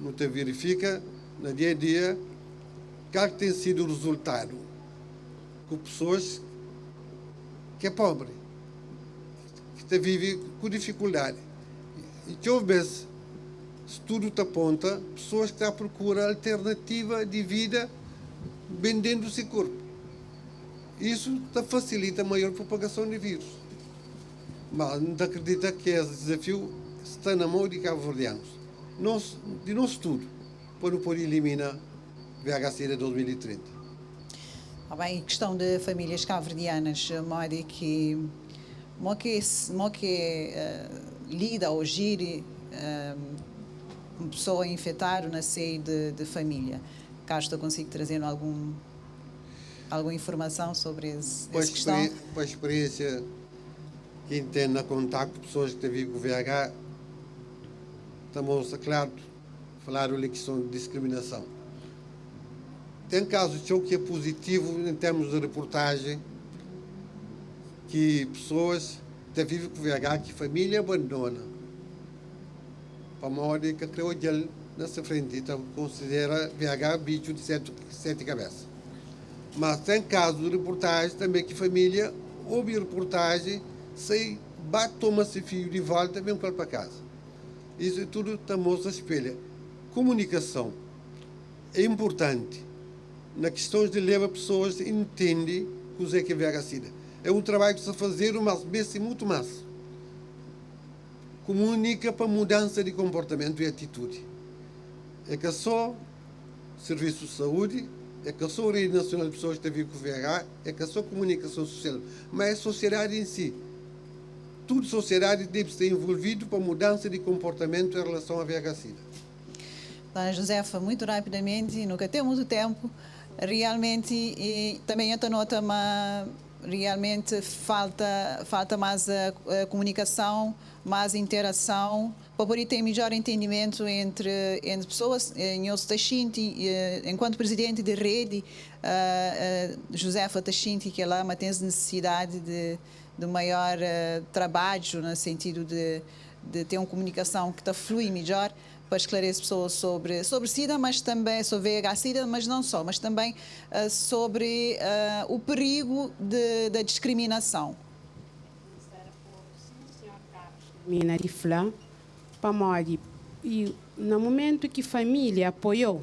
[SPEAKER 7] Não te verifica no dia a dia qual tem sido o resultado com pessoas que é pobre, que vive com dificuldade. E que houvesse, estudo te aponta, pessoas que estão à procura alternativa de vida vendendo o seu corpo. Isso facilita a maior propagação de vírus. Mas não acredita que esse desafio está na mão de cabo-verdianos. De nosso estudo, para não poder eliminar VIH-Sida 2030.
[SPEAKER 1] Bem, questão de famílias cabo-verdianas, modo que lida ou gire uma pessoa infectada na seio de família. Caso eu consiga trazer alguma informação sobre essa questão.
[SPEAKER 7] Com a experiência que tem na contato com pessoas que vivem com VIH, estamos, claro, falar da questão de discriminação. Tem casos que é positivo em termos de reportagem, que pessoas que vivem com VIH, que família abandona. Para modo que criou ele nessa frente, então considera VIH bicho de sete cabeças. Mas tem casos de reportagem também que família ouve reportagem, sai, bate, toma-se fio de volta, vem para casa. Isso tudo estamos a espelha. Comunicação é importante na questão de levar pessoas a entender o que é VIH-Sida. É um trabalho que se fazer, mas bem muito mais. Comunica para mudança de comportamento e atitude. É que só Serviço de Saúde, é que só a Rede Nacional de Pessoas que vivem com VIH, é que só comunicação social, mas é a sociedade em si. Toda a sociedade deve ser envolvida para mudança de comportamento em relação à VIH-Sida.
[SPEAKER 1] Dona Josefa, muito rapidamente, nunca tem muito tempo, realmente, e também eu nota, mas realmente falta mais a comunicação, mais interação, para poder ter melhor entendimento entre pessoas. Eu enquanto presidente da rede, Josefa Tachinti, que ela tem necessidade de maior trabalho, no sentido de ter uma comunicação que flui melhor, para esclarecer pessoas sobre SIDA, mas também sobre VIH-Sida, mas não só, mas também sobre o perigo da discriminação.
[SPEAKER 6] Mina de Flá, para morrer. E no momento que a família apoiou,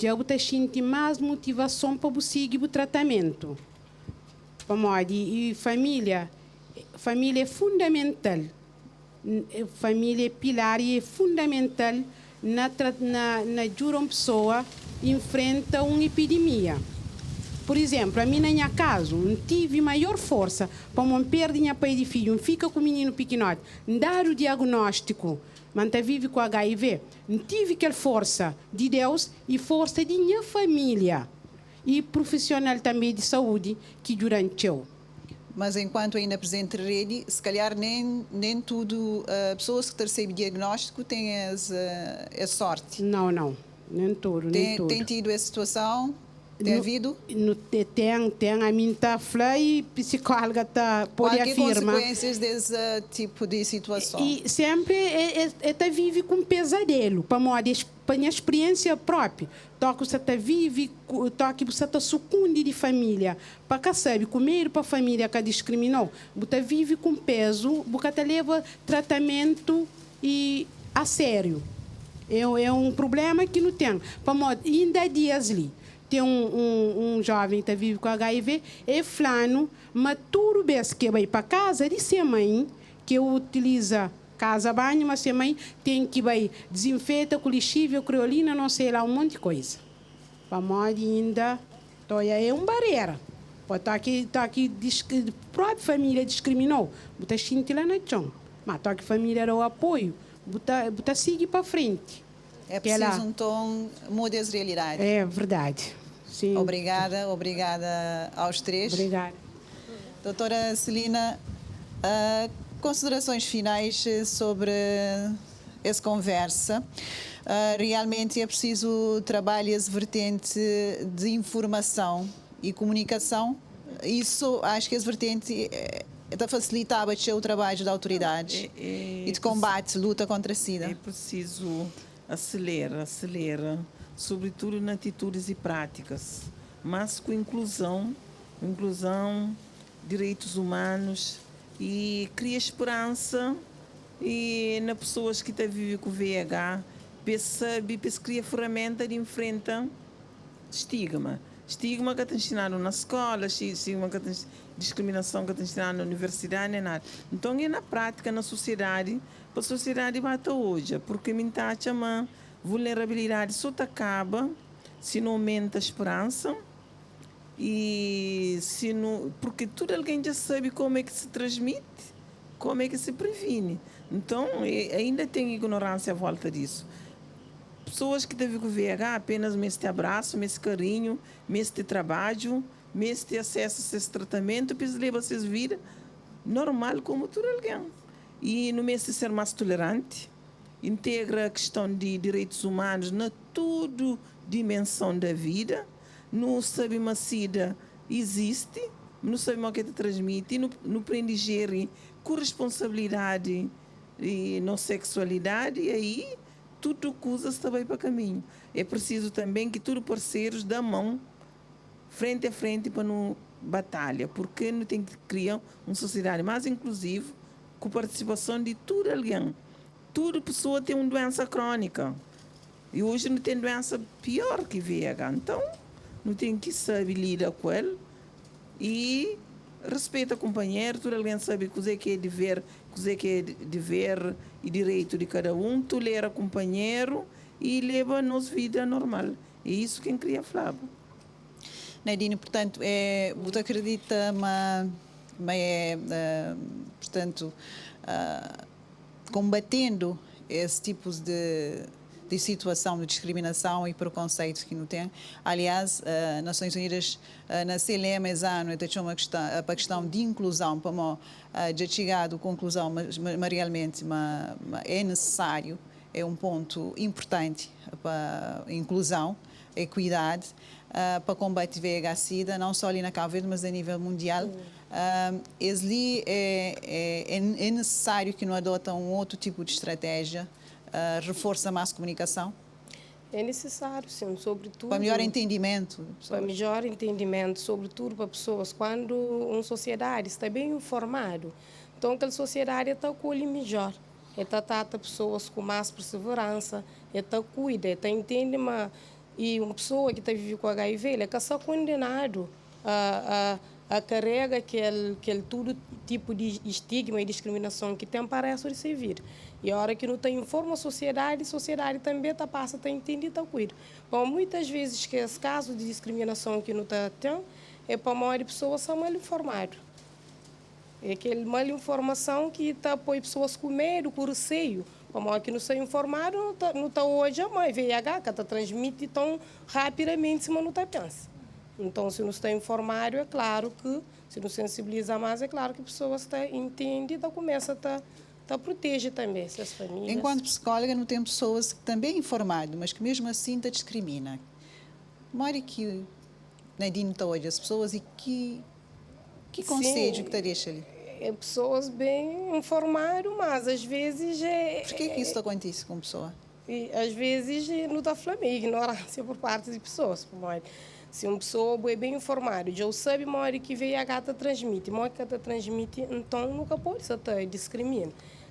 [SPEAKER 6] já está sentindo mais motivação para seguir o tratamento. Para morrer. E família é fundamental. Família é pilar e é fundamental na ajudar uma pessoa enfrenta uma epidemia. Por exemplo, a mim, na minha casa, não tive maior força para não perder minha pai de filho, fica com o menino pequenote, dar o diagnóstico, mas vive com HIV. Não tive aquela força de Deus e força de minha família e profissional também de saúde que durante eu.
[SPEAKER 1] Mas enquanto ainda presente na rede, se calhar nem tudo pessoas que recebem diagnóstico têm essa sorte.
[SPEAKER 6] Não, nem tudo.
[SPEAKER 1] Tem tido essa situação? Tem havido?
[SPEAKER 6] Tem, a mim está flá e psicóloga pode afirmar.
[SPEAKER 1] Quais consequências desse tipo de situação?
[SPEAKER 6] E sempre vive com pesadelo, para minha experiência própria. Toque você vive, toque você sucunde de família, para que sabe comer para a família que discriminou, você vive com peso, você leva tratamento e a sério. É um problema que não tem. Para ainda dias ali. Tem um jovem que vive com HIV, é flano, mas tudo bem que vai para casa de sua mãe, que utiliza casa banho, mas sua mãe tem que vai desinfeta com lixívia, criolina, não sei lá, um monte de coisa. Para morrer ainda, é uma barreira. Está aqui, a própria família discriminou, você sente lá na chão, mas a família era o apoio, você segue para frente.
[SPEAKER 1] É preciso um tom muda as realidades.
[SPEAKER 6] É verdade. Sim.
[SPEAKER 1] Obrigada aos três.
[SPEAKER 6] Obrigada.
[SPEAKER 1] Doutora Celina, considerações finais sobre essa conversa. Realmente é preciso trabalhar essa vertente de informação e comunicação. Isso, acho que essa vertente está facilitava o trabalho da autoridade e de combate, luta contra a SIDA.
[SPEAKER 2] É preciso acelerar, sobretudo nas atitudes e práticas, mas com inclusão, direitos humanos e cria esperança e nas pessoas que vivem com VIH, cria ferramenta de enfrentar estigma que está ensinado na escola, estigma que discriminação que está ensinado na universidade, nem nada. Então é na prática, na sociedade, para a sociedade bate hoje, porque me está chamando vulnerabilidade só acaba se não aumenta a esperança E se não, porque tudo alguém já sabe como é que se transmite, como é que se previne. Então, ainda tem ignorância à volta disso. Pessoas que têm VIH apenas este abraço, este carinho, este trabalho, este acesso a esse tratamento, para levar a sua vida normal como todo alguém. E no mês de ser mais tolerante, integra a questão de direitos humanos na toda dimensão da vida, não sabe macida existe, não sabe o que te transmite, não prende gere com responsabilidade e não sexualidade, e aí tudo coisa está bem para caminho. É preciso também que todos os parceiros dão mão frente a frente para não batalha, porque não tem que criar uma sociedade mais inclusiva com participação de todo alguém. Toda pessoa tem uma doença crônica e hoje não tem doença pior que VIH, então não tem que saber lidar com ele e respeita o companheiro, todo alguém sabe o que é dever, e direito de cada um, tolera o companheiro e leva a nossa vida normal. É isso que queria falar.
[SPEAKER 1] Nadine, portanto, você acredita, portanto, combatendo esse tipo de situação de discriminação e preconceito que não tem. Aliás, as Nações Unidas, na CLM, esse ano, tem uma questão, a questão de inclusão, para já chegado à conclusão, mas realmente é necessário, é um ponto importante para a inclusão, equidade, para combater VIH-Sida, não só ali na Cabo Verde, mas a nível mundial. É necessário que não adotem um outro tipo de estratégia, reforça mais a comunicação?
[SPEAKER 3] É necessário, sim, sobretudo...
[SPEAKER 1] Para melhor entendimento.
[SPEAKER 3] Para melhor entendimento, sobretudo para pessoas. Quando uma sociedade está bem informada, então aquela sociedade está acolhe melhor. Está trata pessoas com mais perseverança, está cuida, está entende, e uma pessoa que está vivendo com HIV, ele é só condenado a carrega aquele todo tipo de estigma e discriminação que tem para essa receber. E a hora que não tem informa a sociedade também passa a entender e está cuida. Bom, muitas vezes que esse caso de discriminação que não tem é para a maioria de pessoas são mal informadas. É aquela mal informação que está põe pessoas com medo, com receio. Para que não são informados, não está hoje a mãe VIH que está transmite tão rapidamente, mas não está pensa. Então, se não está informado, é claro que, se não sensibiliza mais, é claro que a pessoa entende e começa a proteger também essas famílias.
[SPEAKER 1] Enquanto psicóloga, não tem pessoas que também informadas, mas que mesmo assim te discrimina. Mora que Nadine está hoje, as pessoas, e que conselho que te deixa ali?
[SPEAKER 3] É pessoas bem informadas, mas às vezes...
[SPEAKER 1] Por que isso acontece com a pessoa?
[SPEAKER 3] E, às vezes não está falando ignorância por parte de pessoas. Se uma pessoa é bem informada, já sabe uma que VIH transmite, então nunca pode ser discriminar.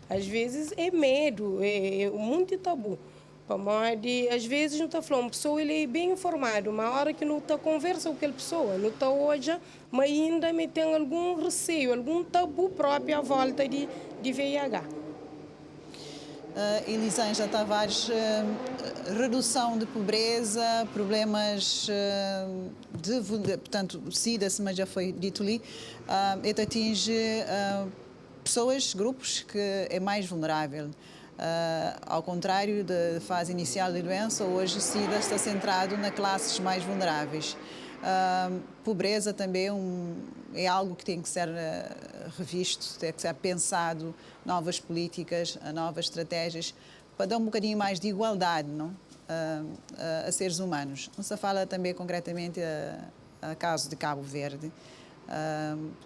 [SPEAKER 3] Às vezes é medo, é muito tabu. Às vezes não está falando, uma pessoa ele é bem informada, uma hora que não está conversa com aquela pessoa, não está hoje, mas ainda tem algum receio, algum tabu próprio à volta de VIH.
[SPEAKER 1] Elisângela Tavares, redução de pobreza, problemas portanto, SIDA, mas já foi dito ali, atinge pessoas, grupos que é mais vulnerável. Ao contrário da fase inicial da doença, hoje o SIDA está centrado nas classes mais vulneráveis. Pobreza também é algo que tem que ser revisto, tem que ser pensado, novas políticas, novas estratégias, para dar um bocadinho mais de igualdade, não? A seres humanos. Não se fala também concretamente a caso de Cabo Verde.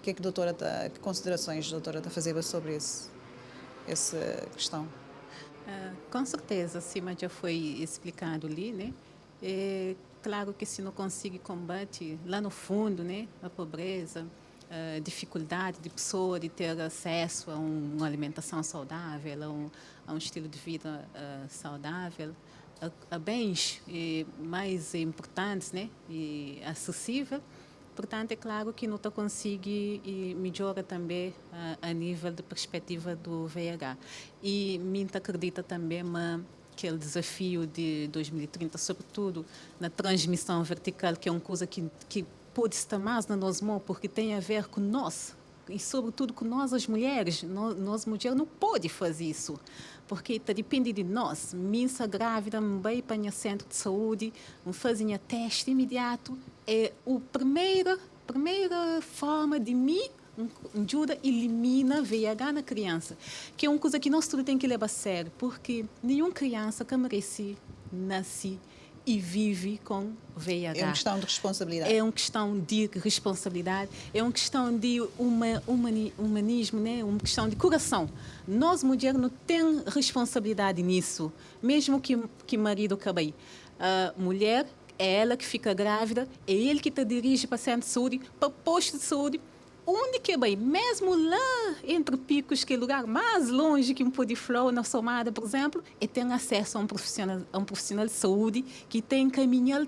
[SPEAKER 1] Que considerações a doutora está a fazer sobre essa questão?
[SPEAKER 4] Com certeza, acima já foi explicado ali, né? É claro que se não consegue combater lá no fundo, né, a pobreza, a dificuldade de pessoa de ter acesso a uma alimentação saudável, a um estilo de vida saudável, a bens mais importantes, né, e acessível. Portanto, é claro que não está conseguindo e melhora também a nível de perspectiva do VIH. E me acredita também que o desafio de 2030, sobretudo na transmissão vertical, que é uma coisa que pode estar mais na nossa mão, porque tem a ver com nós. E, sobretudo, com nós, as mulheres. Nós mulheres, não pode fazer isso. Porque depende de nós. Minha grávida, me vai para o centro de saúde, me fazem teste imediato. É a primeira forma de mim ajuda elimina VIH na criança, que é uma coisa que nós tudo tem que levar a sério, porque nenhuma criança que merece nasce e vive com VIH.
[SPEAKER 1] É uma questão de responsabilidade.
[SPEAKER 4] É uma questão de responsabilidade, é uma questão de humanismo, né? Uma questão de coração. Nós, mulheres, não temos responsabilidade nisso, mesmo que marido acabe. A mulher é ela que fica grávida, é ele que te dirige para o centro de saúde, para o posto de saúde, onde que bem, mesmo lá entre picos, que é o lugar mais longe que um pode falar na Somada, por exemplo, e tem acesso a um profissional de saúde que tem que caminhar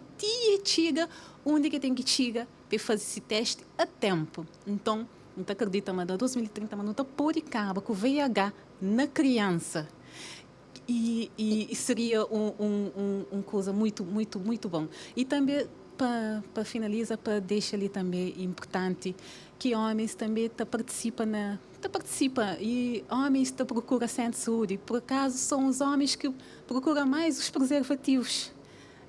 [SPEAKER 4] tiga onde que tem que chegar para fazer esse teste a tempo. Então, não acredita, mas em 2030 não pode acabar com o VIH na criança. E seria uma coisa muito bom. E também, para finalizar, para deixar ali também importante que homens também participam e homens procuram centro de saúde. Por acaso, são os homens que procuram mais os preservativos.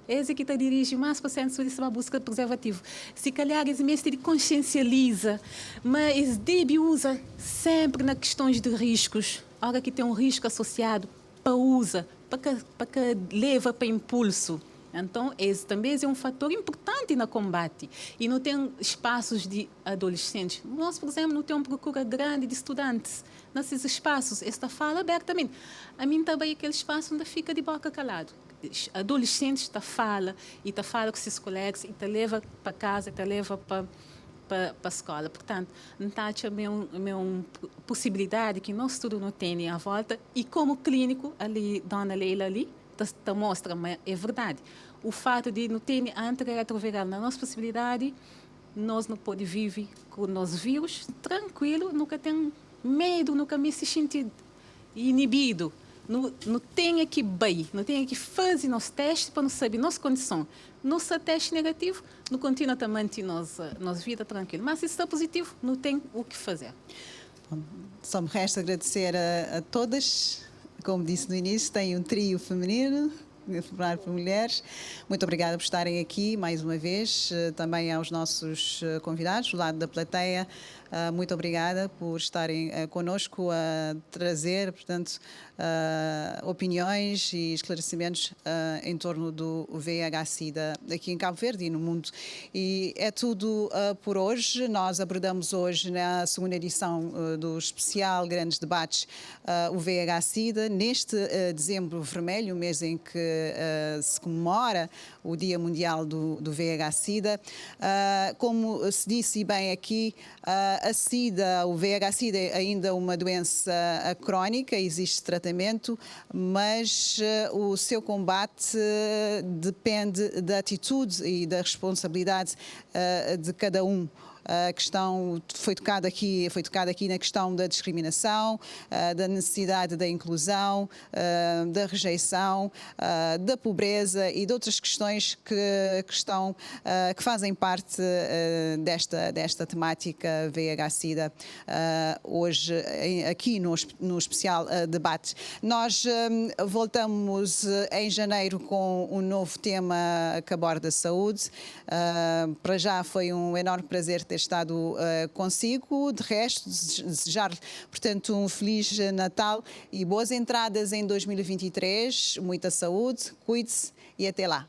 [SPEAKER 4] Esse que dirige mais para o centro de saúde para buscar preservativo. Se calhar, esse mesmo consciencializa, mas deve usar sempre nas questões de riscos. Hora que tem um risco associado, para usa, para que leva para impulso. Então, esse também é um fator importante no combate. E não tem espaços de adolescentes. Nós, por exemplo, não temos uma procura grande de estudantes nesses espaços. Esta fala abertamente. A mim também aquele espaço ainda fica de boca calado. Adolescentes fala com seus colegas e te leva para casa, te leva para a escola. Portanto, não é uma possibilidade que nós tudo não temos à volta. E como clínico, ali, dona Leila ali, mostra, mas é verdade. O fato de não ter antirretroviral na nossa possibilidade, nós não podemos viver com o nosso vírus tranquilo, nunca tem medo, nunca me se sentir inibido. Não tem que bem, não tem que fazer nosso teste para não saber nossa condição. Nosso teste negativo, não continua a manter nossa vida tranquila. Mas se está positivo, não tem o que fazer.
[SPEAKER 1] Bom, só me resta agradecer a todas. Como disse no início, tem um trio feminino, formado por mulheres. Muito obrigada por estarem aqui mais uma vez. Também aos nossos convidados, do lado da plateia. Muito obrigada por estarem connosco a trazer, portanto, opiniões e esclarecimentos em torno do VIH-Sida aqui em Cabo Verde e no mundo. E é tudo por hoje. Nós abordamos hoje, na segunda edição do especial Grandes Debates, o VIH-Sida, neste dezembro vermelho, o mês em que se comemora o Dia Mundial do VIH-Sida. Como se disse bem aqui, o VIH-Sida é ainda uma doença crónica, existe tratamento, mas o seu combate depende da atitude e da responsabilidade de cada um. A questão foi tocada aqui na questão da discriminação, da necessidade da inclusão, da rejeição, da pobreza e de outras questões que fazem parte desta temática VIH-Sida hoje aqui no especial debate. Nós voltamos em janeiro com um novo tema que aborda a saúde. Para já foi um enorme prazer ter estado consigo. De resto, desejar, portanto, um Feliz Natal e boas entradas em 2023. Muita saúde, cuide-se e até lá.